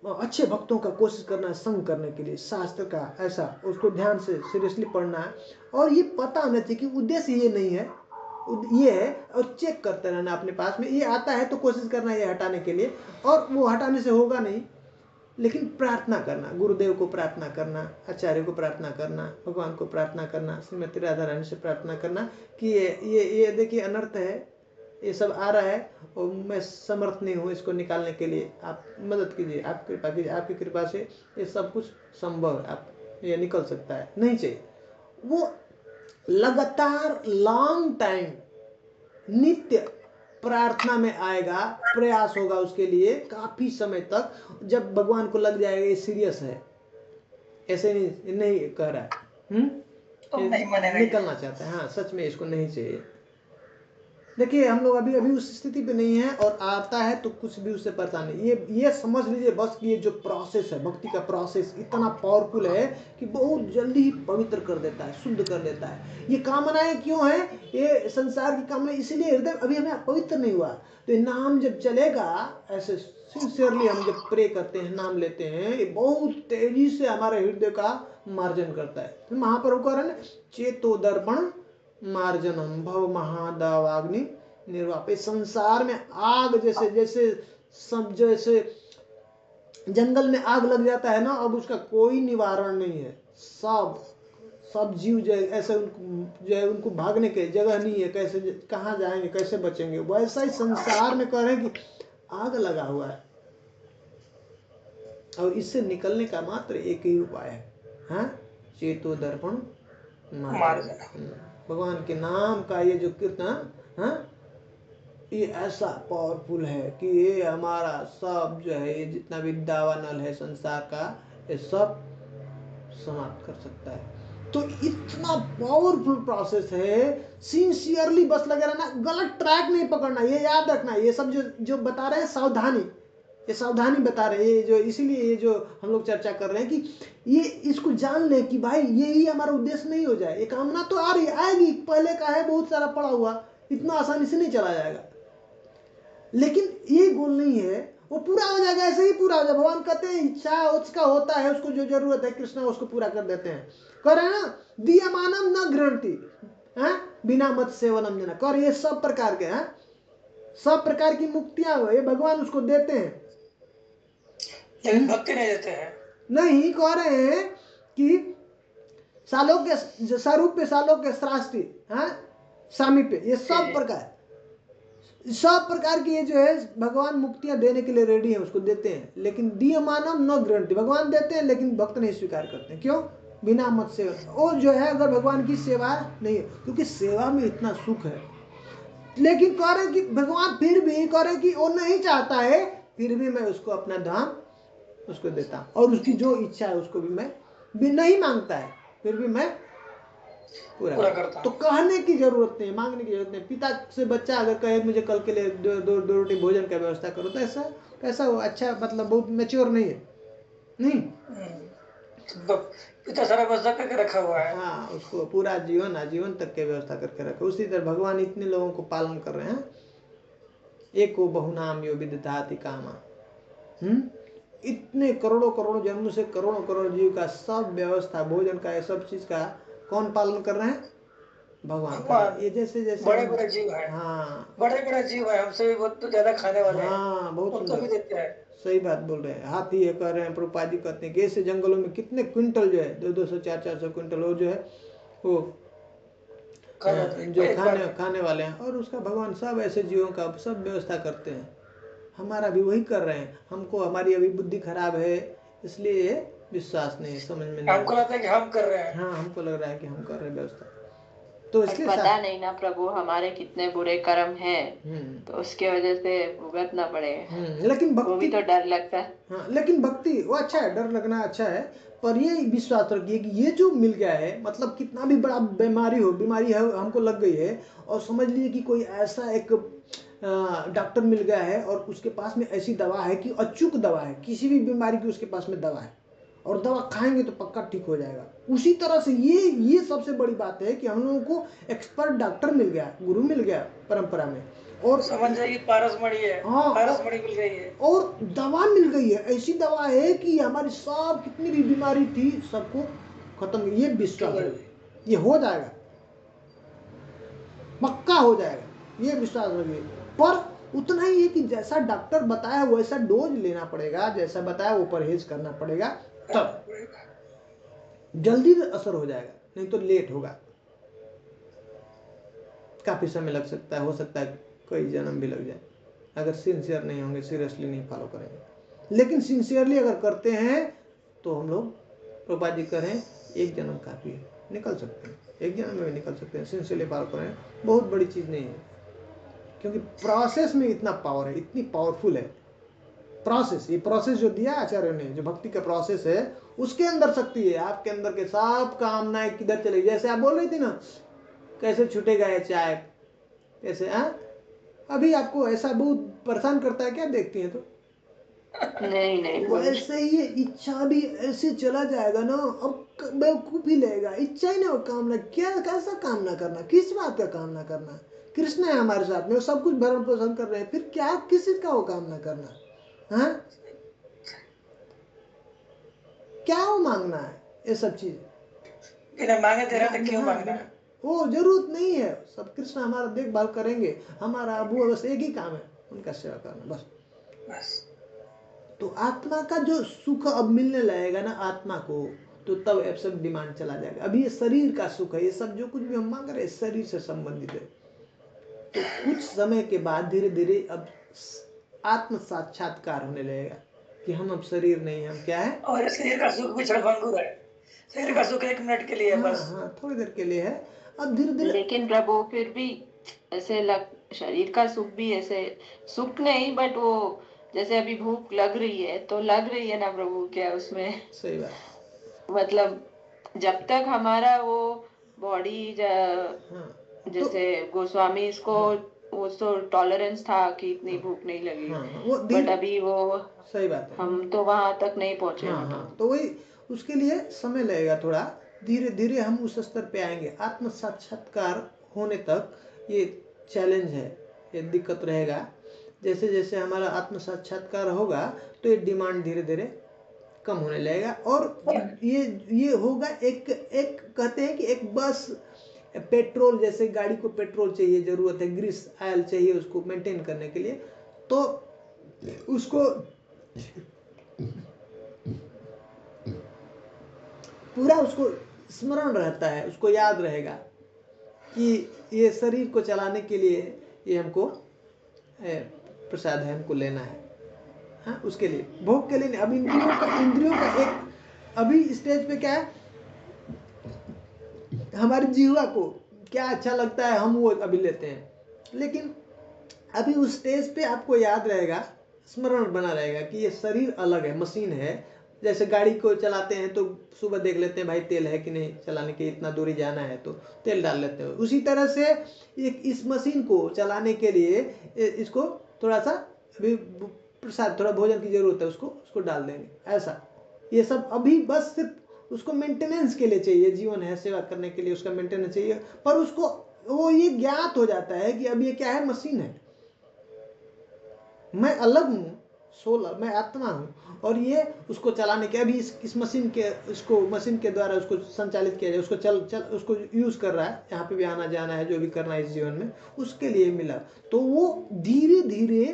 अच्छे भक्तों का कोशिश करना है संग करने के लिए, शास्त्र का ऐसा उसको ध्यान से सीरियसली पढ़ना है। और ये पता होना चाहिए कि उद्देश्य ये नहीं है, ये है, और चेक करते रहना अपने पास में। ये आता है तो कोशिश करना है ये हटाने के लिए, और वो हटाने से होगा नहीं, लेकिन प्रार्थना करना, गुरुदेव को प्रार्थना करना, आचार्य को प्रार्थना करना, भगवान को प्रार्थना करना, श्रीमती राधा रानी से प्रार्थना करना कि ये देखिए अनर्थ है, ये सब आ रहा है और मैं समर्थ नहीं हूँ इसको निकालने के लिए, आप मदद कीजिए, आप कृपा कीजिए, आपकी कृपा से ये सब कुछ संभव है, आप ये निकल सकता है। नहीं चाहिए वो लगातार लॉन्ग टाइम नित्य प्रार्थना में आएगा, प्रयास होगा उसके लिए काफी समय तक, जब भगवान को लग जाएगा ये सीरियस है, ऐसे नहीं कह रहा है, तो निकलना चाहता है, हाँ सच में इसको नहीं चाहिए। देखिए हम लोग अभी अभी उस स्थिति पे नहीं है, और आता है तो कुछ भी उससे परेशान नहीं। ये समझ लीजिए बस कि ये जो प्रोसेस है, भक्ति का प्रोसेस इतना पावरफुल है कि बहुत जल्दी ही पवित्र कर देता है, शुद्ध कर देता है। ये कामनाएं क्यों है? ये संसार की कामनाएं इसीलिए हृदय अभी हमें पवित्र नहीं हुआ। तो ये नाम जब चलेगा, ऐसे सिंसियरली हम जब प्रे करते हैं, नाम लेते हैं, ये बहुत तेजी से हमारे हृदय का मार्जन करता है। तो महाप्रभु कह रहे हैं चेतो दर्पण मार्जनम भव महादावाग्नि निर्वाप। संसार में आग जैसे जैसे सब जैसे जंगल में आग लग जाता है ना, अब उसका कोई निवारण नहीं है। सब जीव जो ऐसे जो है उनको भागने के जगह नहीं है, कैसे कहाँ जाएंगे, कैसे बचेंगे। वैसा ही संसार में कह रहे हैं कि आग लगा हुआ है, और इससे निकलने का मात्र एक ही उपाय है, हाँ, चेतो दर्पण मार्जन। भगवान के नाम का ये जो कीर्तन, हाँ, ये ऐसा पावरफुल है कि ये हमारा सब जो है, ये जितना भी दावानल है संसार का, ये सब समाप्त कर सकता है। तो इतना पावरफुल प्रोसेस है। सिंसियरली बस लगे रहना, गलत ट्रैक नहीं पकड़ना, ये याद रखना। ये सब जो बता रहे हैं सावधानी, ये सावधानी बता रहे हैं, ये जो इसीलिए ये जो हम लोग चर्चा कर रहे हैं कि ये इसको जान ले कि भाई यही हमारा उद्देश्य नहीं हो जाए। ये कामना तो आ रही आएगी, पहले का है बहुत सारा पड़ा हुआ, इतना आसानी से नहीं चला जाएगा, लेकिन ये गोल नहीं है, वो पूरा हो जाएगा, ऐसे ही पूरा हो जाएगा। भगवान कहते हैं इच्छा उसका होता है, उसको जो जरूरत है कृष्ण उसको पूरा कर देते हैं। कर रहे ना, दीयमानम न गृह्णन्ति बिना मत सेवनम जना। कर ये सब प्रकार के हैं, सब प्रकार की मुक्तियां ये भगवान उसको देते हैं, लेकिन भक्ति नहीं देते हैं। नहीं, कह रहे हैं कि सालों के स्वरूप पे, सालों के श्राष्टि, सामीप्य, ये सब प्रकार की ये जो है भगवान मुक्तियां देने के लिए रेडी है, उसको देते हैं। लेकिन दीयमानम न गृह्णन्ति, भगवान देते हैं लेकिन भक्त नहीं स्वीकार करते हैं। क्यों? बिना मत सेवन। और जो है अगर भगवान की सेवा नहीं है, क्योंकि सेवा में इतना सुख है। लेकिन कह रहे कि भगवान फिर भी कह रहे कि वो नहीं चाहता है, फिर भी मैं उसको अपना धाम उसको देता हूं, और उसकी जो इच्छा है उसको भी मैं भी नहीं मांगता है, फिर भी मैं पूरा करता। तो कहने की जरूरत नहीं, मांगने की जरूरत नहीं। पिता से बच्चा अगर कहे मुझे कल के लिए दो रोटी भोजन का व्यवस्था करो, तो ऐसा कैसा हो? अच्छा, मतलब बहुत मैच्योर नहीं है, नहीं, पिता सारा व्यवस्था करके रखा हुआ है। हाँ, उसको पूरा जीवन आजीवन तक के व्यवस्था करके रखे। उसी तरह भगवान इतने लोगों को पालन कर रहे हैं। एको बहुनाम यो विदधाति कामा, इतने करोड़ों करोड़ों जन्म से करोड़ों करोड़ जीव का सब व्यवस्था, भोजन का, ये सब चीज का कौन पालन कर रहे हैं? भगवान। ये जैसे जैसे बड़े बड़े जीव है, हाँ, बड़े बड़े जीव है, हमसे भी बहुत ज्यादा खाने वाले हैं। हाँ, बहुत उनको भी देते हैं। सही बात बोल रहे हैं। हाथी ये कर रहे हैं, प्रभुपाद जी कहते हैं कि ऐसे जंगलों में कितने क्विंटल जो है, 200 400 क्विंटल वो जो है वो जो खाने वाले हैं, और उसका भगवान सब ऐसे जीवों का सब व्यवस्था करते हैं। हमारा भी वही कर रहे हैं। हमको हमारी अभी बुद्धि खराब है, इसलिए विश्वास नहीं, समझ में नहीं, हमको लगता है कि हम कर रहे हैं। हाँ, हमको लग रहा है कि हम कर रहे हैं व्यवस्था, तो इसलिए पता नहीं ना प्रभु हमारे कितने बुरे कर्म हैं, तो उसके वजह से भुगतना पड़े। लेकिन भक्ति, वो भी तो डर लगता है। हाँ, लेकिन भक्ति वो अच्छा है, डर लगना अच्छा है, पर ये विश्वास रखिए कि ये जो मिल गया है, मतलब कितना भी बड़ा बीमारी है हमको लग गई है, और समझ लीजिए कि कोई ऐसा एक डॉक्टर मिल गया है और उसके पास में ऐसी दवा है कि अचूक दवा है, किसी भी बीमारी की उसके पास में दवा है, और दवा खाएंगे तो पक्का ठीक हो जाएगा। उसी तरह से ये सबसे बड़ी बात है कि हम लोगों को एक्सपर्ट डॉक्टर मिल गया, गुरु मिल गया परंपरा में, और समझ जाइए पारसमणि है, हाँ, पारसमणि मिल गई है, और दवा मिल गई है, ऐसी दवा है कि हमारी सब कितनी भी बीमारी थी सबको खत्म। ये विश्वास है, ये हो जाएगा, पक्का हो जाएगा, ये विश्वास रखिए। पर उतना ही है कि जैसा डॉक्टर बताया वैसा डोज लेना पड़ेगा, जैसा बताया वो परहेज करना पड़ेगा, तब जल्दी असर हो जाएगा, नहीं तो लेट होगा, काफी समय लग सकता है, हो सकता है कई जन्म भी लग जाए, अगर सिंसियर नहीं होंगे, सीरियसली नहीं फॉलो करेंगे। लेकिन सिंसियरली अगर करते हैं तो हम लोग, प्रभुपाद जी करें, एक जन्म काफी है, निकल सकते हैं, एक जन्म में भी निकल सकते हैं, सिंसियरली फॉलो करें, बहुत बड़ी चीज नहीं है। क्योंकि प्रोसेस में इतना पावर है, इतनी पावरफुल है प्रोसेस। ये प्रोसेस जो दिया आचार्य ने, जो भक्ति का प्रोसेस है, उसके अंदर शक्ति है। आपके अंदर के सब कामनाएं किधर चलेगी, जैसे आप बोल रही थी ना, कैसे छूटेगा ये चाय, कैसे अभी आपको ऐसा बहुत परेशान करता है क्या देखती हैं तो? नहीं वैसे ही इच्छा भी ऐसे चला जाएगा ना, अब बेवकूफ ही लेगा, इच्छा ही नहीं हो कामना, क्या कैसा कामना करना, किस बात का कामना करना? कृष्ण है हमारे साथ में, वो सब कुछ भरण पोषण कर रहे हैं, फिर क्या किसी का वो कामना करना? हाँ, क्या वो मांगना है ये सब चीज? बिना मांगे दे रहा तो क्यों मांगना है? वो जरूरत नहीं है, सब कृष्ण हमारा देखभाल करेंगे, हमारा अब वो बस एक ही काम है, उनका सेवा करना बस। तो आत्मा का जो सुख अब मिलने लगेगा ना आत्मा को, तो तब अब सब डिमांड चला जाएगा। अभी ये शरीर का सुख है, ये सब जो कुछ भी हम मांग रहे हैं शरीर से संबंधित है। तो कुछ समय के बाद धीरे धीरे अब आत्म साक्षात्कार होने लगेगा कि हम अब शरीर नहीं, हम क्या है। और शरीर का सुख भी क्षणभंगुर है, शरीर का सुख 1 मिनट के लिए है बस। हाँ, थोड़ी देर के लिए है। अब धीरे धीरे, लेकिन प्रभु फिर भी ऐसे शरीर का सुख भी ऐसे सुख नहीं, बट वो जैसे अभी भूख लग रही है तो लग रही है ना प्रभु, क्या उसमें सही बात, मतलब जब तक हमारा वो बॉडी जैसे गोस्वामी इसको वो तो टॉलरेंस था कि इतनी भूख नहीं लगेगी, बट अभी वो सही बात है, हम तो वहां तक नहीं पहुंचे। तो वही उसके लिए समय लगेगा थोड़ा, धीरे धीरे हम उस स्तर पे आएंगे। आत्म साक्षात्कार होने तक ये चैलेंज है, ये दिक्कत रहेगा। जैसे जैसे हमारा आत्म साक्षात्कार होगा तो ये डिमांड धीरे धीरे कम होने लगेगा। और ये होगा एक कहते हैं कि एक बस पेट्रोल, जैसे गाड़ी को पेट्रोल चाहिए, जरूरत है, ग्रीस ऑयल चाहिए उसको मेंटेन करने के लिए, तो उसको पूरा उसको स्मरण रहता है, उसको याद रहेगा कि ये शरीर को चलाने के लिए ये हमको प्रसाद है, हमको लेना है। हाँ, उसके लिए, भोग के लिए नहीं। अब इंद्रियों का एक अभी स्टेज पे क्या है, हमारी जीवा को क्या अच्छा लगता है हम वो अभी लेते हैं, लेकिन अभी उस स्टेज पे आपको याद रहेगा, स्मरण बना रहेगा कि ये शरीर अलग है, मशीन है। जैसे गाड़ी को चलाते हैं तो सुबह देख लेते हैं भाई तेल है कि नहीं, चलाने के इतना दूरी जाना है तो तेल डाल लेते हैं। उसी तरह से इस मशीन को चलाने के लिए इसको थोड़ा सा प्रसाद, थोड़ा भोजन की जरूरत है, उसको डाल देंगे। ऐसा ये सब अभी बस सिर्फ उसको मेंटेनेंस के लिए चाहिए, जीवन है सेवा करने के लिए उसका मेंटेनेंस चाहिए, पर उसको वो ये ज्ञात हो जाता है कि अब ये क्या है, मशीन है, मैं अलग हूँ, सोल, मैं आत्मा हूँ, और ये उसको चलाने के अभी इस मशीन के, इसको मशीन के द्वारा उसको संचालित किया जाए, उसको चल उसको यूज कर रहा है, यहाँ पे भी आना जाना है, जो भी करना है इस जीवन में, उसके लिए मिला। तो वो धीरे धीरे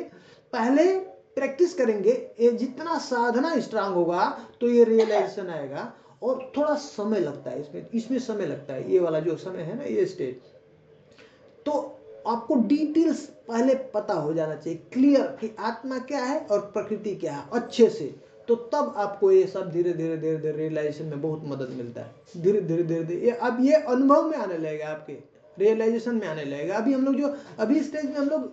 पहले प्रैक्टिस करेंगे, ये जितना साधना स्ट्रांग होगा तो ये रियलाइजेशन आएगा, और थोड़ा समय लगता है इसमें समय लगता है। ये वाला जो समय है ना, ये स्टेज, तो आपको डिटेल्स पहले पता हो जाना चाहिए, क्लियर कि आत्मा क्या है और प्रकृति क्या है अच्छे से, तो तब आपको ये सब धीरे धीरे धीरे धीरे रियलाइजेशन में बहुत मदद मिलता है। धीरे धीरे धीरे धीरे अब ये अनुभव में आने लगेगा, आपके रियलाइजेशन में आने लगेगा। अभी हम लोग जो अभी स्टेज में हम लोग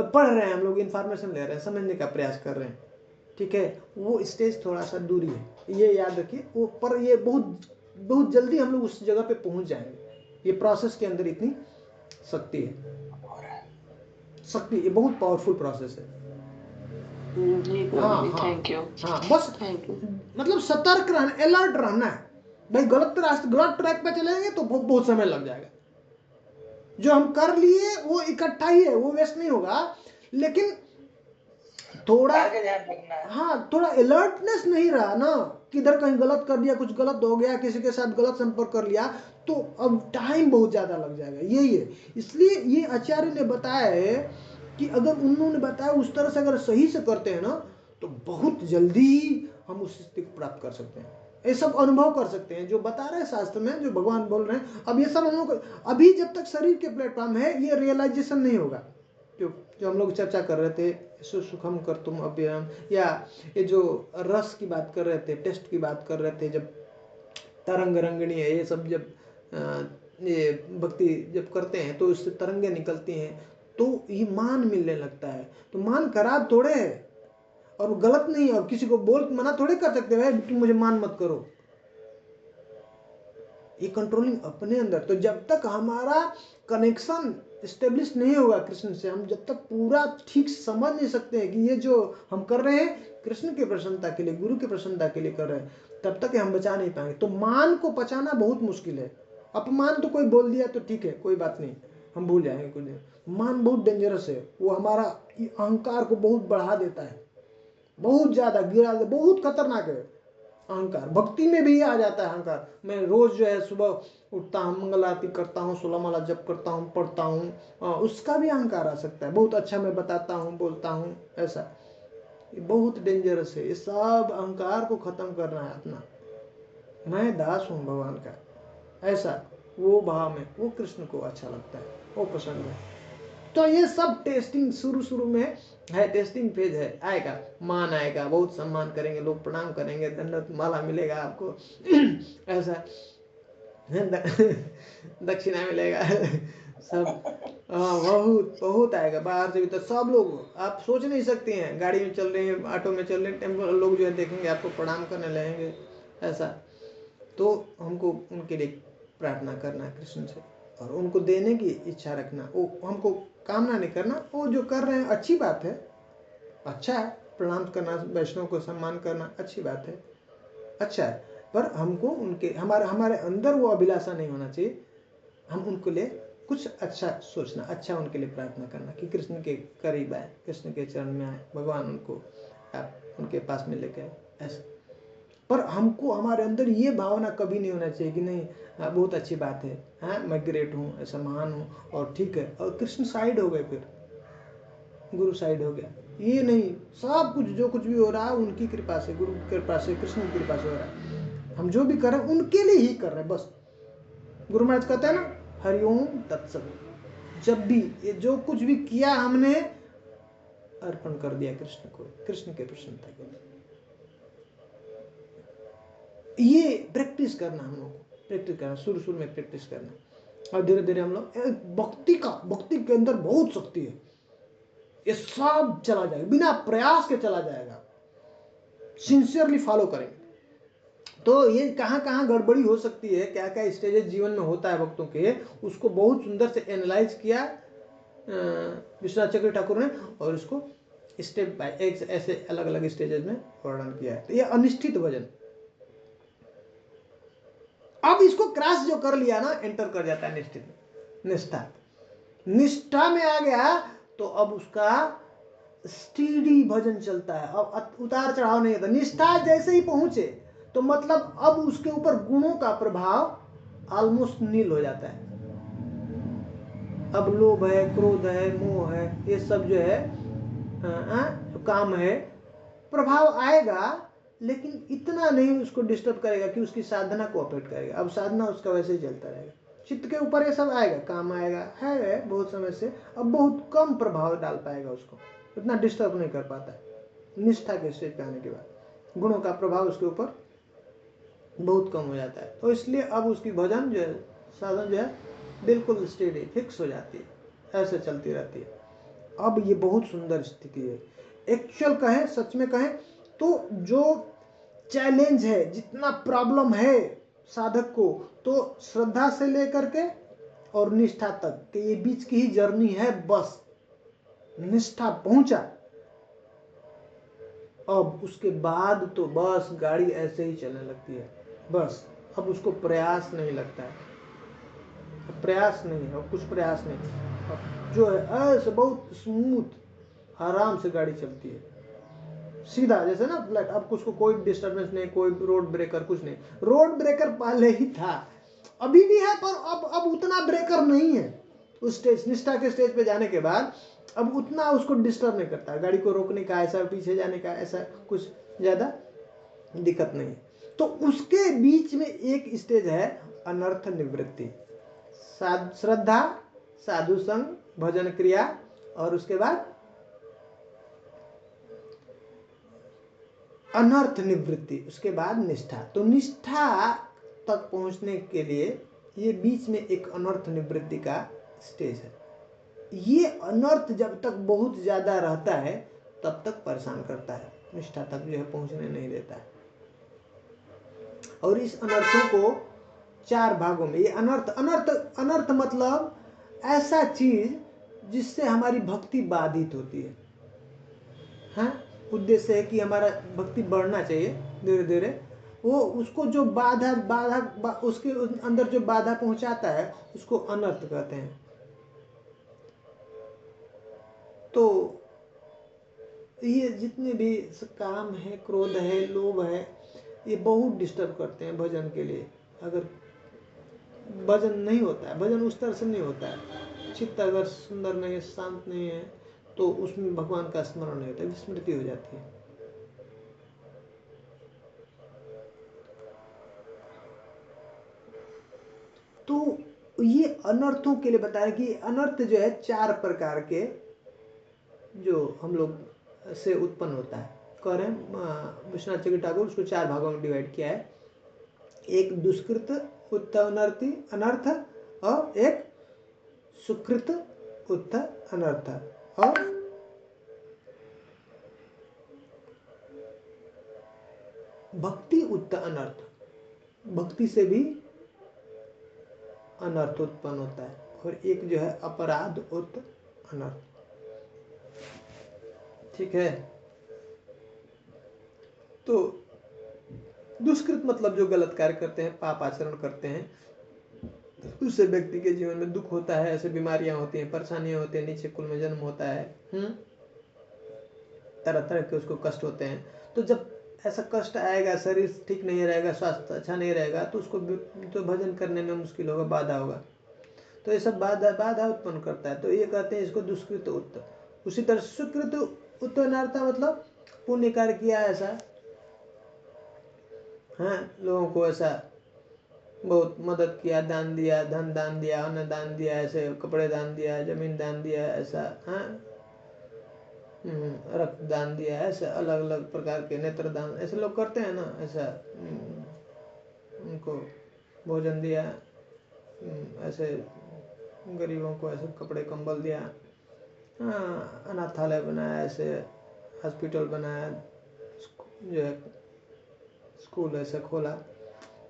पढ़ रहे हैं, हम लोग इंफॉर्मेशन ले रहे हैं, समझने का प्रयास कर रहे हैं, ठीक है, वो स्टेज थोड़ा सा दूरी है, ये याद रखिए। वो पर ये बहुत जल्दी हम लोग उस जगह पे पहुंच जाएंगे। ये प्रोसेस के अंदर इतनी शक्ति है, शक्ति, ये बहुत पावरफुल प्रोसेस है। Thank you. बस मतलब सतर्क रहना, अलर्ट रहना है भाई। गलत ट्रैक पे चलेंगे तो बहुत समय लग जाएगा। जो हम कर लिए वो इकट्ठा ही है, वो वेस्ट नहीं होगा, लेकिन थोड़ा थोड़ा अलर्टनेस नहीं रहा ना, किधर कहीं गलत कर दिया, कुछ गलत हो गया, किसी के साथ गलत संपर्क कर लिया, तो अब टाइम बहुत ज्यादा लग जाएगा। यही है, इसलिए ये आचार्य ने बताया है कि अगर उन्होंने बताया उस तरह से अगर सही से करते हैं ना, तो बहुत जल्दी हम उस स्थिति को प्राप्त कर सकते हैं, ये सब अनुभव कर सकते हैं जो बता रहे हैं शास्त्र में, जो भगवान बोल रहे हैं। अब ये सब हम लोग अभी जब तक शरीर के प्लेटफॉर्म है, ये रियलाइजेशन नहीं होगा। जो हम लोग चर्चा कर रहे थे, सुखम कर तुम अभ्यम, या ये जो रस की बात कर रहे थे, टेस्ट की बात कर रहे थे, जब तरंग रंगनी है, ये सब जब ये भक्ति जब करते हैं तो इससे तरंगे निकलती हैं, तो ये मान मिलने लगता है। तो मान खराब थोड़े है और गलत नहीं है, और किसी को बोल मना थोड़े कर सकते हैं तुम मुझे मान मत करो। ये कंट्रोलिंग अपने अंदर। तो जब तक हमारा कनेक्शन स्टेब्लिश नहीं होगा कृष्ण से, हम जब तक पूरा ठीक समझ नहीं सकते हैं कि ये जो हम कर रहे हैं कृष्ण की प्रसन्नता के लिए, गुरु की प्रसन्नता के लिए कर रहे हैं, तब तक हम बचा नहीं पाएंगे। तो मान को पचाना बहुत मुश्किल है। अपमान तो कोई बोल दिया तो ठीक है, कोई बात नहीं, हम भूल जाएंगे कुछ दिन। मान बहुत डेंजरस है, वो हमारा अहंकार को बहुत बढ़ा देता है, बहुत ज्यादा गिरा, बहुत खतरनाक है अहंकार। भक्ति में भी आ जाता है अहंकार। मैं रोज जो है सुबह उठता हूँ, मंगल आरती करता हूँ, 16 माला जप करता हूँ, पढ़ता हूँ, उसका भी अहंकार आ सकता है। बहुत अच्छा मैं बताता हूँ, बोलता हूँ, ऐसा ये बहुत डेंजरस है। ये सब अहंकार को खत्म करना है अपना। मैं दास हूँ भगवान का, ऐसा वो भाव में वो कृष्ण को अच्छा लगता है, वो पसंद है। तो ये सब टेस्टिंग शुरू में है, टेस्टिंग फेज है। आएगा, मान आएगा, बहुत सम्मान करेंगे लोग, प्रणाम करेंगे, दंडवत माला मिलेगा आपको ऐसा दक्षिणा मिलेगा सब। बहुत बहुत आएगा बाहर से भी। तो सब लोग, आप सोच नहीं सकते हैं, गाड़ी में चल रहे हैं, ऑटो में चल रहे हैं, टेम्पो, लोग जो है देखेंगे आपको, प्रणाम करने लगेंगे ऐसा। तो हमको उनके लिए प्रार्थना करना कृष्ण से, और उनको देने की इच्छा रखना। वो हमको कामना नहीं करना। वो जो कर रहे हैं अच्छी बात है, अच्छा है, प्रणाम करना, वैष्णव को सम्मान करना अच्छी बात है, अच्छा है। पर हमको उनके हमारे अंदर वो अभिलाषा नहीं होना चाहिए। हम उनको लिए कुछ अच्छा सोचना, अच्छा उनके लिए प्रार्थना करना कि कृष्ण के करीब आए, कृष्ण के चरण में आए, भगवान उनको आप उनके पास में लेके आए, ऐसा। पर हमको हमारे अंदर ये भावना कभी नहीं होना चाहिए कि नहीं बहुत अच्छी बात है, हाँ मैं ग्रेट हूँ, ऐसा महान हूँ, और ठीक है, और कृष्ण साइड हो गए, फिर गुरु साइड हो गया। ये नहीं, सब कुछ जो कुछ भी हो रहा है उनकी कृपा से, गुरु की कृपा से, कृष्ण की कृपा से हो रहा है। हम जो भी कर रहे हैं उनके लिए ही कर रहे हैं बस। गुरु महाराज कहते हैं ना, हरिओम तत्सत। जब भी ये जो कुछ भी किया हमने अर्पण कर दिया कृष्ण को, कृष्ण के प्रसन्नता के लिए। ये प्रैक्टिस करना, हम लोग को प्रैक्टिस करना, शुरू में प्रैक्टिस करना, और धीरे धीरे हम लोग भक्ति के अंदर बहुत शक्ति है, ये सब चला जाएगा, बिना प्रयास के चला जाएगा, सिंसियरली फॉलो करेंगे। तो ये कहाँ कहाँ गड़बड़ी हो सकती है, क्या क्या स्टेजेस जीवन में होता है भक्तों के, उसको बहुत सुंदर से एनालाइज किया विश्वनाथ चक्रवर्ती ठाकुर ने, और उसको स्टेप बाय एक ऐसे अलग अलग स्टेजेस में वर्णन किया है। तो ये अनिष्ठित भजन, अब इसको क्रॉस जो कर लिया ना, एंटर कर जाता है निष्ठित में, निष्ठा में आ गया, तो अब उसका स्टीडी भजन चलता है। अब उतार चढ़ाव नहीं होता। निष्ठा जैसे ही पहुंचे तो मतलब अब उसके ऊपर गुणों का प्रभाव ऑलमोस्ट नील हो जाता है। अब लोभ है, क्रोध है, मोह है, ये सब जो है काम है, प्रभाव आएगा, लेकिन इतना नहीं उसको डिस्टर्ब करेगा कि उसकी साधना को अफेक्ट करेगा। अब साधना उसका वैसे ही चलता रहेगा। चित्त के ऊपर ये सब आएगा, काम आएगा, है बहुत समय से, अब बहुत कम प्रभाव डाल पाएगा, उसको इतना डिस्टर्ब नहीं कर पाता है। निष्ठा के स्टेज पे आने के बाद गुणों का प्रभाव उसके ऊपर बहुत कम हो जाता है। तो इसलिए अब उसकी भजन जो है, साधन जो है, बिल्कुल स्टेडी फिक्स हो जाती है, ऐसे चलती रहती है। अब ये बहुत सुंदर स्थिति है। एक्चुअल कहें, सच में कहें तो जो चैलेंज है, जितना प्रॉब्लम है साधक को, तो श्रद्धा से लेकर के और निष्ठा तक के ये बीच की ही जर्नी है। बस निष्ठा पहुंचा, अब उसके बाद तो बस गाड़ी ऐसे ही चलने लगती है। बस अब उसको प्रयास नहीं लगता है, प्रयास नहीं है, अब कुछ प्रयास नहीं, अब जो है ऐसे बहुत स्मूथ आराम से गाड़ी चलती है, सीधा जैसे ना फ्लैट। अब उसको कोई डिस्टर्बेंस नहीं, कोई रोड ब्रेकर, कुछ नहीं। रोड ब्रेकर पहले ही था, अभी भी है, पर अब उतना ब्रेकर नहीं है। उस स्टेज, निष्ठा के स्टेज पे जाने के बाद अब उतना उसको डिस्टर्ब नहीं करता, गाड़ी को रोकने का, ऐसा पीछे जाने का, ऐसा कुछ ज्यादा दिक्कत नहीं। तो उसके बीच में एक स्टेज है अनर्थ निवृत्ति, श्रद्धा, साधु संग, भजन क्रिया, और उसके बाद अनर्थ निवृत्ति, उसके बाद निष्ठा। तो निष्ठा तक पहुंचने के लिए ये बीच में एक अनर्थ निवृत्ति का स्टेज है। ये अनर्थ जब तक बहुत ज्यादा रहता है तब तक परेशान करता है, निष्ठा तक जो है पहुंचने नहीं देता है। और इस अनर्थों को 4 भागों में। ये अनर्थ, अनर्थ अनर्थ मतलब ऐसा चीज जिससे हमारी भक्ति बाधित होती है। हाँ, उद्देश्य है कि हमारा भक्ति बढ़ना चाहिए धीरे धीरे, वो उसको जो उसके अंदर जो बाधा पहुंचाता है उसको अनर्थ कहते हैं। तो ये जितने भी काम है, क्रोध है, लोभ है, ये बहुत डिस्टर्ब करते हैं भजन के लिए। अगर भजन नहीं होता है, भजन उस तरह से नहीं होता है, चित्त अगर सुंदर नहीं है, शांत नहीं है, तो उसमें भगवान का स्मरण नहीं होता, विस्मृति हो जाती है। तो ये अनर्थों के लिए बताया कि अनर्थ जो है 4 प्रकार के जो हम लोग से उत्पन्न होता है। कह रहे हैं विश्वनाथ चक्रवर्ती ठाकुर उसको 4 भागों में डिवाइड किया है। एक दुष्कृत उत्थ अनर्थ, और एक सुकृत उत्थ अनर्थ, और भक्ति उत्थ अनर्थ। भक्ति से भी अनर्थ उत्पन्न होता है। और एक जो है अपराध उत्थ अनर्थ। ठीक है। तो दुष्कृत मतलब जो गलत कार्य करते हैं, पाप आचरण करते हैं, उससे व्यक्ति के जीवन में दुख होता है, ऐसे बीमारियां होती हैं, परेशानियां होती हैं, नीचे कुल में जन्म होता है, तरह तरह के उसको कष्ट होते हैं। तो जब ऐसा कष्ट आएगा, शरीर ठीक नहीं रहेगा, स्वास्थ्य अच्छा नहीं रहेगा, तो उसको तो भजन करने में मुश्किल होगा, बाधा होगा। तो ये सब बाधा उत्पन्न करता है। तो ये कहते हैं इसको दुष्कृत उत्त। उसी तरह सुकृत उत्त अनर्थ मतलब पुण्य कार्य किया ऐसा, हाँ, लोगों को ऐसा बहुत मदद किया, दान दिया, धन दान दिया, अन्न दान दिया, ऐसे कपड़े दान दिया, जमीन दान दिया, ऐसा, हाँ, रक्त दान दिया, ऐसे अलग अलग प्रकार के नेत्र दान ऐसे लोग करते हैं ना, ऐसा उनको भोजन दिया, ऐसे गरीबों को ऐसे कपड़े कंबल दिया, हाँ, अनाथालय बनाया, ऐसे हॉस्पिटल बनाया, जो है स्कूल ऐसे खोला।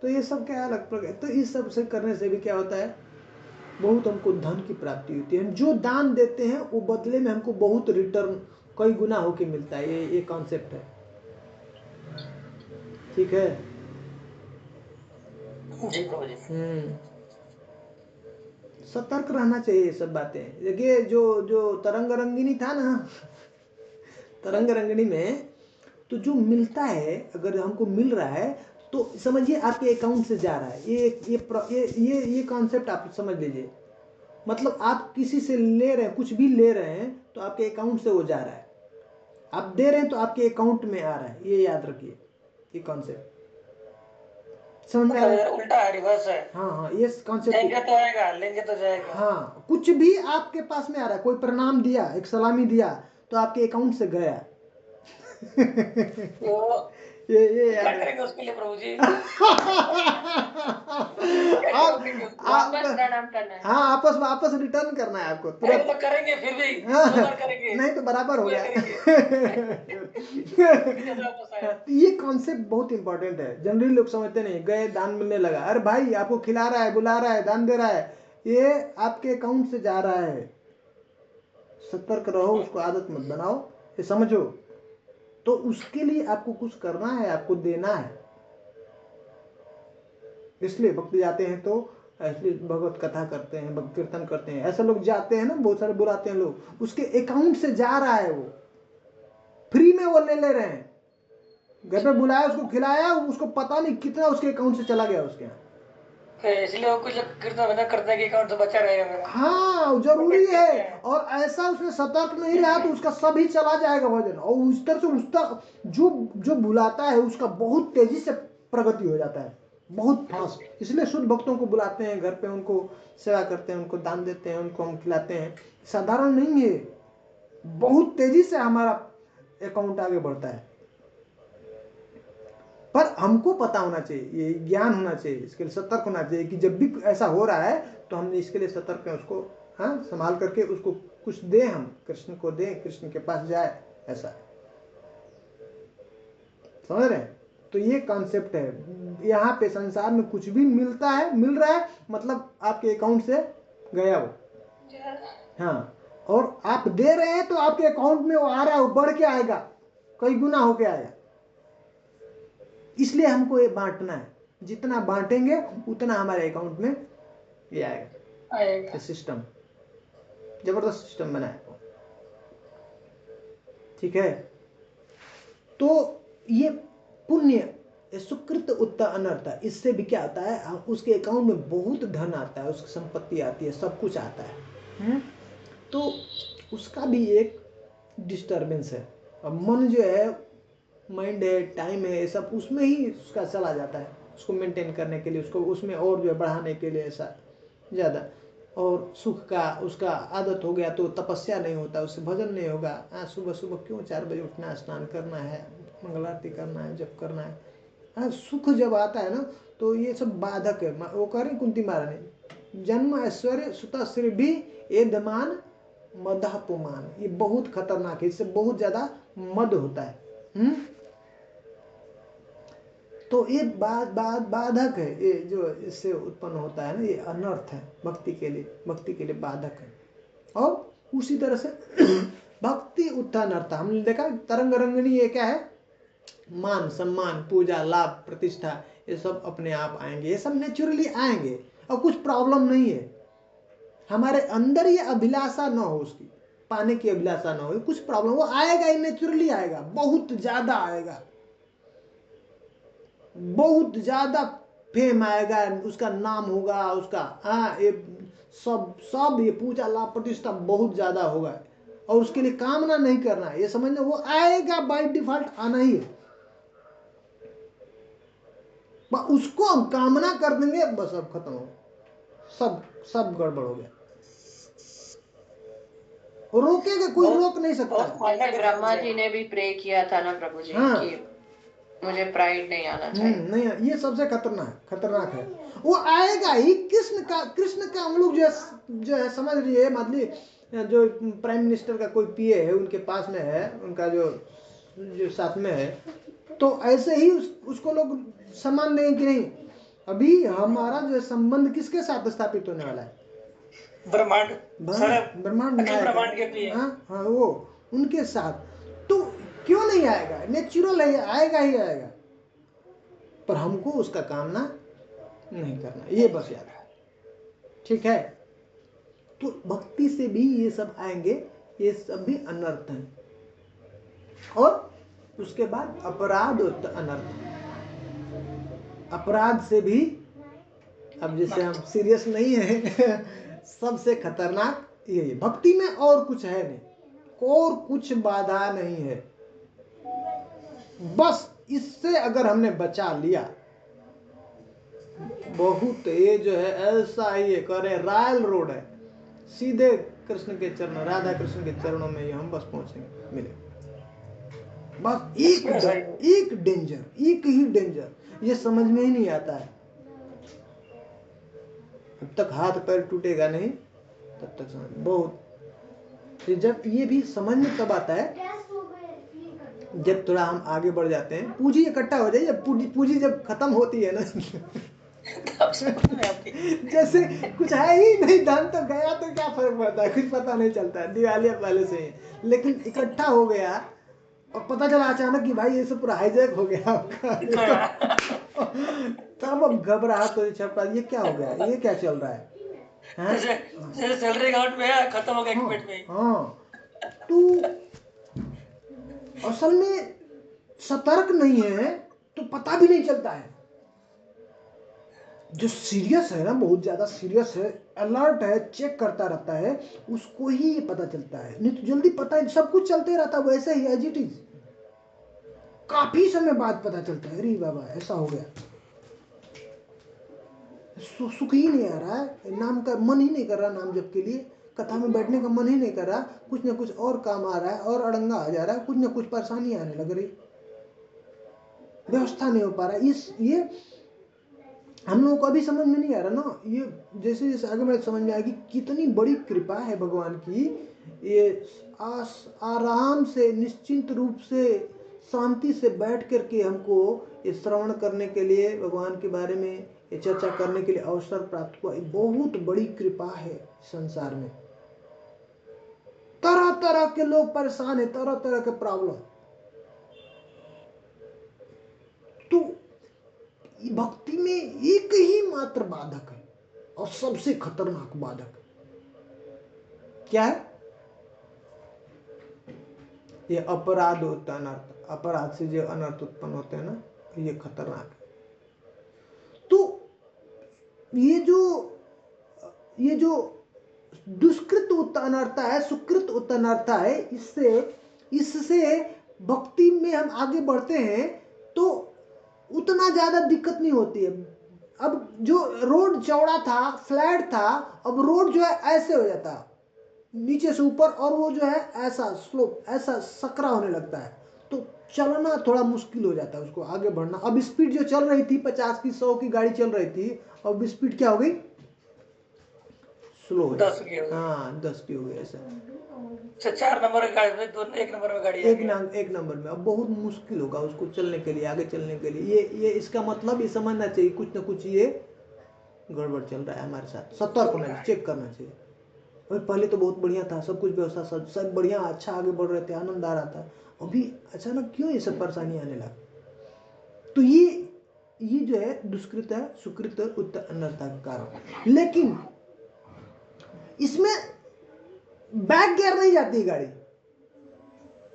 तो ये सब क्या अलग प्रकार। तो इस सब से करने से भी क्या होता है, बहुत हमको धन की प्राप्ति होती है। जो दान देते हैं वो बदले में हमको बहुत रिटर्न कई गुना होके मिलता है। ये कॉन्सेप्ट है। ठीक है जी प्रभु जी। सतर्क रहना चाहिए ये सब बातें। देखिए जो तरंग रंगिनी था ना, तरंग रंगिनी में तो जो मिलता है, अगर हमको मिल रहा है तो समझिए आपके अकाउंट से जा रहा है। ये कॉन्सेप्ट आप समझ लीजिए। मतलब आप किसी से ले रहे हैं, कुछ भी ले रहे हैं तो आपके अकाउंट से वो जा रहा है, आप दे रहे हैं तो आपके अकाउंट में आ रहा है। ये याद रखिए, ये कॉन्सेप्ट समझ में आ रहा है? उल्टा है, रिवर्स है। हाँ, ये कॉन्सेप्ट देंगे तो आएगा, लेंगे तो जाएगा। हाँ, कुछ भी आपके पास में आ रहा है, कोई प्रणाम दिया, एक सलामी दिया, तो आपके अकाउंट से गया। तो ये क्या करेंगे उसके लिए प्रभु जी? प्रणाम करना है। हाँ, वापस रिटर्न करना है आपको तुरंत। तो करेंगे फिर भी करेंगे, नहीं तो बराबर हो गया। ये कॉन्सेप्ट बहुत इंपॉर्टेंट है। जनरली लोग समझते नहीं, गए दान मिलने लगा, अरे भाई आपको खिला रहा है, बुला रहा है, दान दे रहा है, ये आपके अकाउंट से जा रहा है। सतर्क रहो, उसको आदत मत बनाओ, ये समझो। तो उसके लिए आपको कुछ करना है, आपको देना है। इसलिए भक्ति जाते हैं तो इसलिए भगवत कथा करते हैं, भक्त कीर्तन करते हैं। ऐसे लोग जाते हैं ना, बहुत सारे बुलाते हैं लोग, उसके अकाउंट से जा रहा है, वो फ्री में वो ले रहे हैं। घर पे बुलाया, उसको खिलाया, उसको पता नहीं कितना उसके अकाउंट से चला गया उसके यहाँ। इसलिए वो कुछ कीर्तन करता है कि अकाउंट से बचा रहेगा मेरा। हाँ, जरूरी है। और ऐसा उसने सतर्क नहीं रहा तो उसका सभी चला जाएगा भजन। और उस तरह से उसका जो बुलाता है उसका बहुत तेजी से प्रगति हो जाता है, बहुत फास्ट। इसलिए शुद्ध भक्तों को बुलाते हैं घर पे, उनको सेवा करते हैं, उनको दान देते हैं, उनको हम खिलाते हैं। साधारण नहीं है, बहुत तेजी से हमारा अकाउंट आगे बढ़ता है। पर हमको पता होना चाहिए, ये ज्ञान होना चाहिए, इसके लिए सतर्क होना चाहिए कि जब भी ऐसा हो रहा है तो हम इसके लिए सतर्क हैं, उसको हाँ संभाल करके उसको कुछ दें, हम कृष्ण को दें, कृष्ण के पास जाए, ऐसा समझ रहे हैं। तो ये कॉन्सेप्ट है। यहाँ पे संसार में कुछ भी मिलता है, मिल रहा है, मतलब आपके अकाउंट से गया वो। हाँ, और आप दे रहे हैं तो आपके अकाउंट में वो आ रहा है, वो बढ़ के आएगा, कई गुना होके आएगा। इसलिए हमको ये बांटना है, जितना बांटेंगे उतना हमारे अकाउंट में ये आएगा। सिस्टम जबरदस्त सिस्टम बना है, ठीक है। तो ये पुण्य, सुकृत उत्तर अनर्थ, इससे भी क्या होता है, उसके अकाउंट में बहुत धन आता है, उसकी संपत्ति आती है, सब कुछ आता है। तो उसका भी एक डिस्टर्बेंस है। अब मन जो है, माइंड है, टाइम है, ये सब उसमें ही उसका चला जाता है, उसको मेंटेन करने के लिए, उसको उसमें और जो है बढ़ाने के लिए ऐसा ज़्यादा। और सुख का उसका आदत हो गया तो तपस्या नहीं होता, उससे भजन नहीं होगा। सुबह सुबह क्यों 4 बजे उठना, स्नान करना है, मंगल आरती करना है, जप करना है। सुख जब आता है ना तो ये सब बाधक है। वो कह रही कुंती महारानी, जन्म ऐश्वर्य सुतश्री भी एदमान मदह पुमान, ये बहुत खतरनाक है, इससे बहुत ज्यादा मद होता है। तो ये बाधक है, ये जो इससे उत्पन्न होता है ना, ये अनर्थ है भक्ति के लिए बाधक है। और उसी तरह से भक्ति उत्थानर्थ, हमने देखा तरंग रंगनी ये क्या है, मान सम्मान पूजा लाभ प्रतिष्ठा, ये सब अपने आप आएंगे, ये सब नेचुरली आएंगे, और कुछ प्रॉब्लम नहीं है। हमारे अंदर ये अभिलाषा ना हो, उसकी पाने की अभिलाषा ना हो, कुछ प्रॉब्लम, वो आएगा ही, नेचुरली आएगा, बहुत ज्यादा आएगा, बहुत ज्यादा फेम आएगा, उसका नाम होगा, उसका ये सब ये पूजा लाभ प्रतिष्ठा बहुत ज्यादा होगा। और उसके लिए कामना नहीं करना है, ये समझना, वो आएगा, बाय डिफॉल्ट आना ही है। उसको हम कामना कर देंगे, बस अब खत्म हो, सब गड़बड़ हो गया। रोकेगा कोई, रोक नहीं सकता। ब्रह्मा जी ने भी प्रे किया था ना प्रभु जी, कि मुझे प्राइड नहीं आना चाहिए। नहीं, ये सबसे खतरनाक है। वो आएगा ही, कृष्ण का हम लोग जो है समझ रही मान ली, जो प्राइम मिनिस्टर का कोई पीए है, उनके पास में है, उनका जो साथ में है, तो ऐसे ही उसको लोग सम्मान देंगे कि नहीं। अभी हमारा जो संबंध किसके साथ स्थापित होने वाला है, ब्रह्मांड के लिए। हाँ, वो उनके साथ। तो क्यों नहीं आएगा, नेचुरल है, आएगा ही आएगा, पर हमको उसका कामना नहीं करना, ये बस याद है, ठीक है। तो भक्ति से भी ये सब आएंगे, ये सब भी अनर्थ है। और उसके बाद अपराध अनर्थ, अपराध से भी, अब जैसे हम सीरियस नहीं है सबसे खतरनाक ये भक्ति में और कुछ है नहीं, और कुछ बाधा नहीं है, बस इससे अगर हमने बचा लिया, बहुत ये जो है ऐसा ही है, करे रॉयल रोड है, सीधे कृष्ण के चरणों, राधा कृष्ण के चरणों में हम बस पहुंचेंगे, मिले। बस एक डेंजर, एक ही डेंजर, ये समझ में ही नहीं आता है। जब तक हाथ पैर टूटेगा नहीं तब तक समझ, बहुत जब ये भी समझ में तब आता है जब थोड़ा हम आगे बढ़ जाते हैं, पूंजी इकट्ठा हो जाए, जब पूंजी जब खत्म होती है ना जैसे कुछ है ही नहीं, धन तो गया तो क्या फर्क पड़ता है, कुछ पता नहीं चलता है, दिवालिया पहले से ही। लेकिन इकट्ठा हो गया और पता चला अचानक कि भाई ये सब पूरा हाईजैक हो गया आपका तब अब घबराहट तो छपा, ये क्या हो गया, ये क्या चल रहा है, सैलरी अकाउंट में है, खत्म हो गया एक मिनट में। हाँ, तो असल में सतर्क नहीं है तो पता भी नहीं चलता है। जो सीरियस है ना, बहुत ज्यादा सीरियस है, अलर्ट है, चेक करता रहता है, उसको ही ये पता चलता है, नहीं तो जल्दी पता है, सब कुछ चलते रहता है वैसे ही एज इट इज, काफी समय बाद पता चलता है, अरे बाबा ऐसा हो गया, सुख ही नहीं आ रहा है, नाम का मन ही नहीं कर रहा, नाम जप के लिए कथा में बैठने का मन ही नहीं कर रहा, कुछ ना कुछ और काम आ रहा है, और अड़ंगा आ जा रहा है, कुछ ना कुछ परेशानी आने लग रही, व्यवस्था नहीं हो पा रहा। ये हम लोगों को अभी समझ में नहीं आ रहा ना, ये जैसे जैसे आगे बढ़े समझ में आएगी कितनी बड़ी कृपा है भगवान की। ये आराम से निश्चिंत रूप से शांति से बैठ करके हमको ये श्रवण करने के लिए, भगवान के बारे में ये चर्चा करने के लिए अवसर प्राप्त हुआ। बहुत बड़ी कृपा है संसार में। तरह तरह के लोग परेशान है, तरह तरह के प्रॉब्लम। तो भक्ति में एक ही मात्र बाधक है और सबसे खतरनाक बाधक क्या है? ये अपराध होता है, अनर्थ। अपराध से जो अनर्थ उत्पन्न होते हैं ना, ये खतरनाक है। तो ये जो दुष्कृत उत्तनर्था है, सुकृत उत्तनर्था है, इससे भक्ति में हम आगे बढ़ते हैं तो उतना ज्यादा दिक्कत नहीं होती है। अब जो रोड चौड़ा था, फ्लैट था, अब रोड जो है ऐसे हो जाता है नीचे से ऊपर, और वो जो है ऐसा स्लोप, ऐसा सकरा होने लगता है, तो चलना थोड़ा मुश्किल हो जाता है, उसको आगे बढ़ना। अब स्पीड जो चल रही थी 50 की 100 की गाड़ी चल रही थी, अब स्पीड क्या हो गई? स्लो। 10 की हो गई। हाँ 10 की हो गई ऐसा। 4 नंबर की गाड़ी में 1 नंबर में गाड़ी एक नंबर में अब बहुत मुश्किल होगा उसको चलने के लिए, आगे चलने के लिए। ये इसका मतलब ये समझना चाहिए कुछ ना कुछ ये गड़बड़ चल रहा है हमारे साथ। सतर्क होना चाहिए, चेक करना चाहिए। और पहले तो बहुत बढ़िया था, सब कुछ व्यवस्था सब बढ़िया, अच्छा आगे बढ़ रहे थे, आनंद आ रहा था। अभी अचानक क्यों ये सब परेशानी आने लगा? तो ये जो है दुष्कृत है, सुकृत उत्तर अनर्था का कारण। लेकिन इसमें बैक गियर नहीं जाती गाड़ी,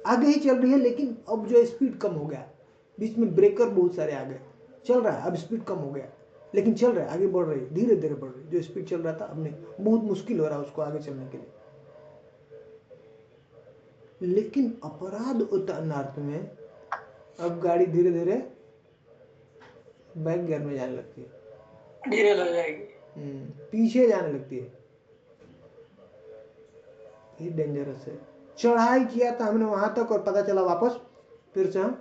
आगे ही चल रही है, लेकिन अब जो स्पीड कम हो गया, बीच में ब्रेकर बहुत सारे आ गए, चल रहा है, अब स्पीड कम हो गया, लेकिन चल रहा है, आगे बढ़ रही है, धीरे धीरे बढ़ रही है। जो स्पीड चल रहा था अब नहीं, बहुत मुश्किल हो रहा है उसको आगे चलने के लिए। लेकिन अपराध उत्तनार्थ में अब गाड़ी धीरे धीरे बैक गियर में जाने लगती है, धीरे हो जाएगी, पीछे जाने लगती है। ये डेंजरस है। चढ़ाई किया था हमने वहां तक और पता चला वापस फिर से हम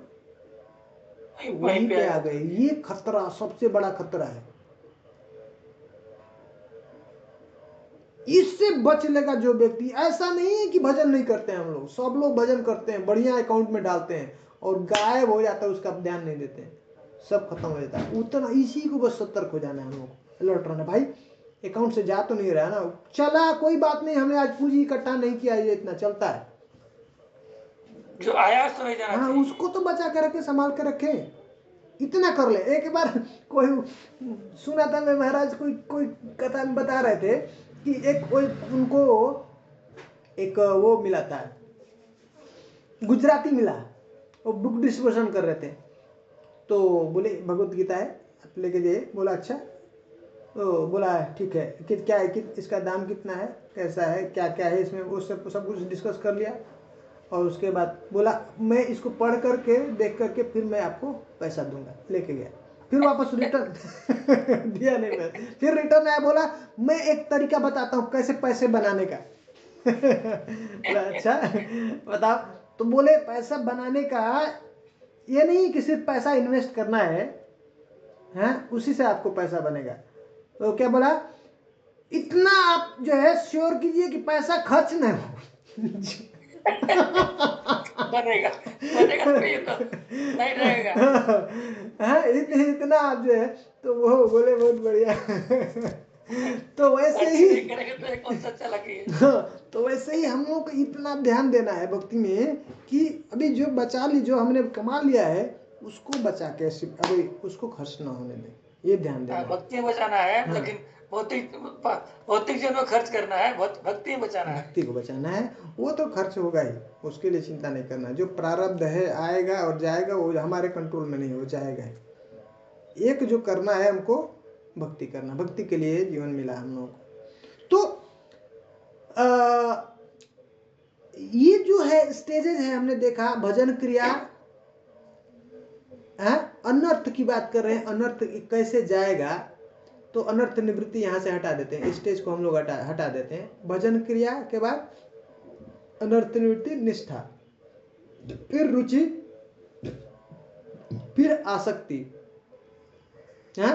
वहीं पे आ गए। ये खतरा सबसे बड़ा खतरा है। इससे बच लेगा जो व्यक्ति। ऐसा नहीं है कि भजन नहीं करते हैं हम लोग, सब लोग भजन करते हैं, बढ़िया अकाउंट में डालते हैं और गायब हो जाता है, उसका ध्यान नहीं देते हैं, सब खत्म हो जाता है। उतना इसी को बस सतर्क हो जाना है हम लोग, अलर्ट रहना। भाई अकाउंट से जा तो नहीं रहा ना, चला कोई बात नहीं, हमने आज पूंजी इकट्ठा नहीं किया, ये इतना चलता है, जो आया तो नहीं जाना हाँ उसको तो बचा के रखे, संभाल के रखे, इतना कर ले। एक बार कोई सुना था मैं, महाराज कोई कथा में बता रहे थे कि उनको एक वो मिला था, गुजराती मिला, वो बुक डिस्ट्रीब्यूशन कर रहे थे, तो बोले भगवत गीता है, आप लेके जाइए। बोला अच्छा, तो बोला ठीक है, क्या है, इसका दाम कितना है, कैसा है, क्या क्या है इसमें, वो सब कुछ डिस्कस कर लिया। और उसके बाद बोला मैं इसको पढ़ करके देख करके फिर मैं आपको पैसा दूंगा, लेके गया। फिर वापस रिटर्न दिया नहीं मैं, फिर रिटर्न आया, बोला मैं एक तरीका बताता हूँ कैसे पैसे बनाने का। बोला अच्छा बताओ। तो बोले पैसा बनाने का ये नहीं कि सिर्फ पैसा इन्वेस्ट करना है, हैं उसी से आपको पैसा बनेगा। तो क्या बोला, इतना आप जो है श्योर कीजिए कि पैसा खर्च न हो। बनेगा तो ये तो नहीं रहेगा। हाँ इतना आप जो है, तो वो बोले बहुत बढ़िया। तो वैसे ही तो कौन सा अच्छा लगे। तो वैसे ही हम लोग को इतना ध्यान देना है भक्ति में कि अभी जो बचा ली, जो हमने कमा लिया है उसको बचा के अभी उसको खर्च ना होने दें, ये ध्यान देना। भक्ति बचाना है, हाँ। लेकिन भौतिक चीज में खर्च करना है, भक्ति बचाना है, भक्ति को बचाना है। वो तो खर्च होगा ही, उसके लिए चिंता नहीं करना। जो प्रारब्ध है आएगा और जाएगा, वो हमारे कंट्रोल में नहीं हो जाएगा। एक जो करना है हमको भक्ति करना, भक्ति के लिए जीवन मिला हम लोगों को। तो ये जो है स्टेजेस है, हमने देखा भजन क्रिया है, अनर्थ की बात कर रहे हैं, अनर्थ कैसे जाएगा, तो अनर्थ निवृत्ति यहाँ से हटा देते हैं, स्टेज को हम लोग हटा देते हैं। भजन क्रिया के बाद अनर्थ निवृत्ति, निष्ठा, फिर रुचि, फिर आसक्ति, है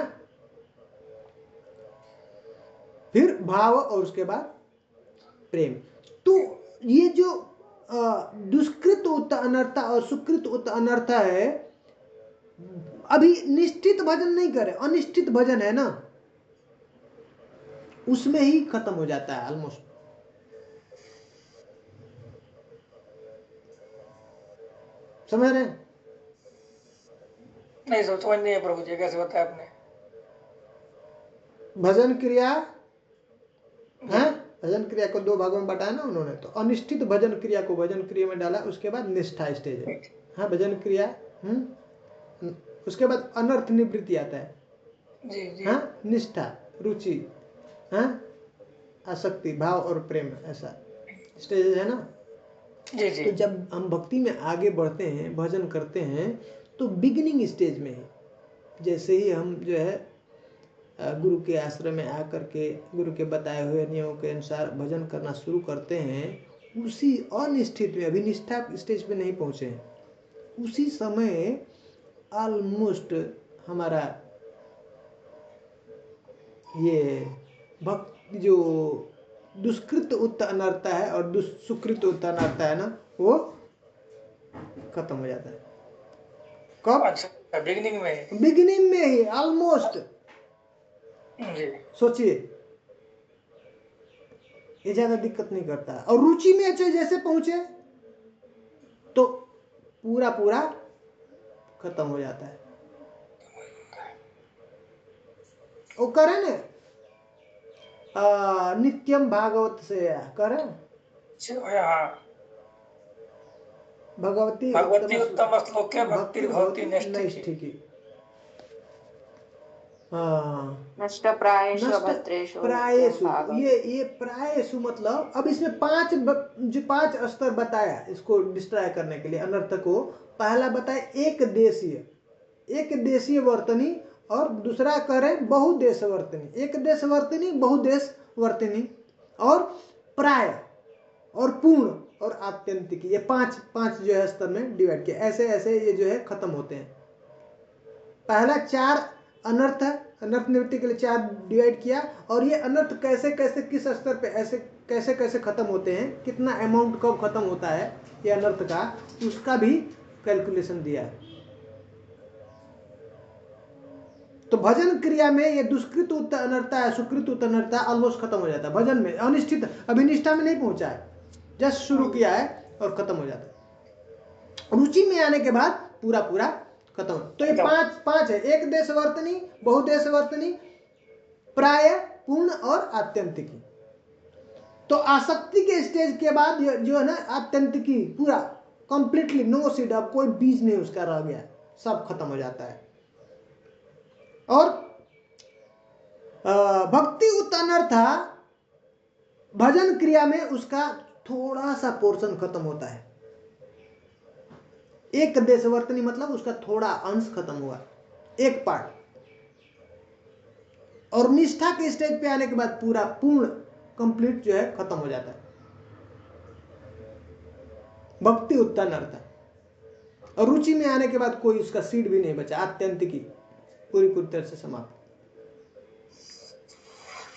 फिर भाव, और उसके बाद प्रेम। तो ये जो दुष्कृत उत अनर्था और सुकृत उत अनर्था है, अभी निश्चित भजन नहीं करे, अनिश्चित भजन है ना, उसमें ही खत्म हो जाता है ऑलमोस्ट। समझ रहे हैं? नहीं समझ नहीं है प्रभु जी, कैसे बताया आपने? भजन क्रिया है, भजन क्रिया को दो भागों में बांटा है ना उन्होंने, तो अनिश्चित भजन क्रिया को भजन क्रिया में डाला, उसके बाद निष्ठा स्टेज है। हाँ, भजन क्रिया, उसके बाद अनर्थ निवृत्ति आता है। जी जी। हाँ, निष्ठा, रुचि, हाँ, आसक्ति, भाव और प्रेम, ऐसा स्टेज है ना। जी जी। तो जब हम भक्ति में आगे बढ़ते हैं, भजन करते हैं, तो बिगिनिंग स्टेज में ही, जैसे ही हम जो है गुरु के आश्रम में आकर के गुरु के बताए हुए नियमों के अनुसार भजन करना शुरू करते हैं, उसी अनिश्चित में, अभी निष्ठा स्टेज पे नहीं पहुंचे हैं, उसी समय ऑलमोस्ट हमारा ये भक्ति जो दुष्कृत उत्त अनर्था है और सुकृत उत्त अनर्था है ना, वो खत्म हो जाता है। कब? अच्छा, बिगिनिंग में? बिगिनिंग में ही ऑलमोस्ट। सोचिए, ये ज्यादा दिक्कत नहीं करता, और रुचि में जैसे पहुंचे तो पूरा पूरा खत्म हो जाता है। वो करें ना, नित्यम भागवत से करें, भगवती उत्तम श्लोके भक्ति भवति नैष्ठिकी। प्रायेषु, ये प्रायेषु मतलब, अब इसमें पांच स्तर बताया इसको डिस्ट्रॉय करने के लिए, अनर्थ को। पहला बताया एक देशीय वर्तनी, और दूसरा करे बहुदेश वर्तनी, एक देश वर्तनी, बहुदेश वर्तनी, और प्राय, और पूर्ण, और आत्यंतिकी। ये पांच जो है स्तर में डिवाइड किया, ऐसे ऐसे ये जो है खत्म होते हैं। पहला 4 अनर्थ है, अनर्थ निवृत्ति के लिए 4 डिवाइड किया, और ये अनर्थ कैसे कैसे किस स्तर पे ऐसे कैसे कैसे खत्म होते हैं, कितना अमाउंट कब खत्म होता है ये अनर्थ का, उसका भी कैलकुलेशन दिया है। तो भजन क्रिया में ये दुष्कृत उत्त अनर्था है, सुकृत उत्त अनर्था ऑलमोस्ट खत्म हो जाता है भजन में। अनिश्चित, अभी निष्ठा में नहीं पहुंचा है, जस्ट शुरू किया है और खत्म हो जाता है। रुचि में आने के बाद पूरा पूरा खत्म। तो ये पांच है, एक देश वर्तनी, बहुदेश वर्तनी, प्राय, पूर्ण और आत्यंतिकी। तो आसक्ति के स्टेज के बाद जो है ना, आत्यंतिकी पूरा कंप्लीटली नो सीड, अब कोई बीज नहीं उसका रह गया, सब खत्म हो जाता है। और भक्ति उत्त अनर्था, भजन क्रिया में उसका थोड़ा सा पोर्शन खत्म होता है। एक देशवर्तनी मतलब उसका थोड़ा अंश खत्म हुआ, एक पार्ट। और निष्ठा के स्टेज पे आने के बाद पूरा पूर्ण कंप्लीट जो है खत्म हो जाता है, भक्ति उत्त अनर्था। और रुचि में आने के बाद कोई उसका सीड भी नहीं बचा, आत्यंतिकी पूरी तरह से समाप्त।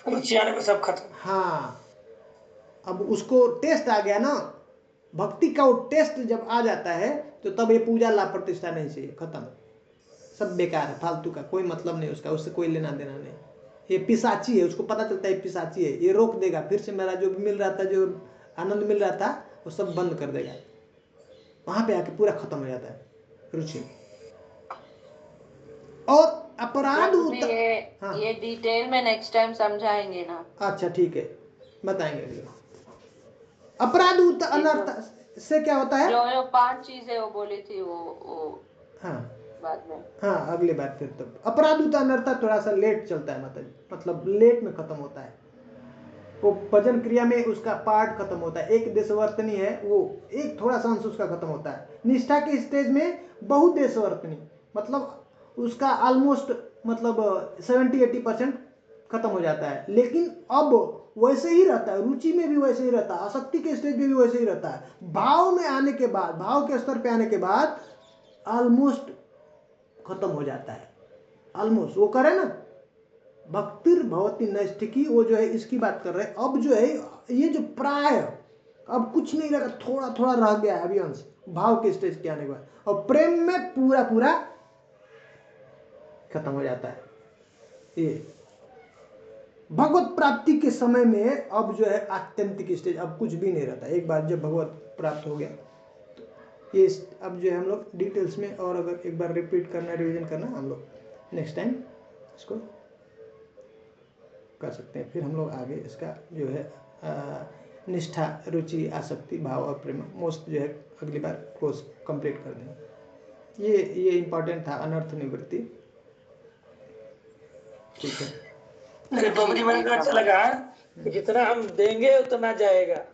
रुचि आने पे सब खत्म। हाँ, अब उसको टेस्ट आ गया ना, भक्ति का वो टेस्ट जब आ जाता है, तो तब ये पूजा लाभ प्रतिष्ठा नहीं चाहिए, खत्म, सब बेकार है, फालतू का, कोई मतलब नहीं उसका, उससे कोई लेना देना नहीं। ये पिशाची है, उसको पता चलता है पिशाची है, ये रोक देगा, फिर से मेरा जो भी मिल रहा था, जो आनंद मिल रहा था, वो सब बंद कर देगा, वहां पे आके पूरा खत्म हो जाता है रुचि। और अपराध ये डिटेल में नेक्स्ट टाइम समझाएंगे ना। अच्छा ठीक है, बताएंगे। अपराध उत्त अनर्थ से क्या होता है? जो 5 चीजें वो बोली थी, वो हाँ बाद में, हाँ अगली बार फिर। तो अपराध उत्त अनर्थ थोड़ा सा लेट चलता है, मतलब लेट में खत्म होता है। वो भजन क्रिया में उसका पार्ट खत्म होता है, एक देशवर्तनी है, वो एक थोड़ा सा अंश उसका खत्म होता है। निष्ठा के स्टेज में बहुदेशवर्तनी, मतलब उसका ऑलमोस्ट मतलब 70-80% खत्म हो जाता है। लेकिन अब वैसे ही रहता है, रुचि में भी वैसे ही रहता है, आसक्ति के स्टेज में भी वैसे ही रहता है। भाव में आने के बाद, भाव के स्तर पे आने के बाद ऑलमोस्ट खत्म हो जाता है, ऑलमोस्ट। वो करे ना भक्तिर भवती नैष्ठिकी, वो जो है इसकी बात कर रहे हैं। अब जो है ये जो प्राय अब कुछ नहीं रहा, थोड़ा थोड़ा रह गया है अभी अंश भाव के स्टेज के आने के बाद, और प्रेम में पूरा पूरा खत्म हो जाता है। ये भगवत प्राप्ति के समय में अब जो है आत्यंतिक स्टेज, अब कुछ भी नहीं रहता। एक बार जब भगवत प्राप्त हो गया तो ये अब जो है हम लोग डिटेल्स में, और अगर एक बार रिपीट करना, रिवीजन करना, हम लोग नेक्स्ट टाइम इसको कर सकते हैं। फिर हम लोग आगे इसका जो है निष्ठा, रुचि, आसक्ति, भाव और प्रेम मोस्ट जो है अगली बार कोर्स कंप्लीट कर देंगे। ये इम्पोर्टेंट था, अनर्थ निवृत्ति। ठीक है, रिपब्लिक में अच्छा लगा कि जितना हम देंगे उतना जाएगा।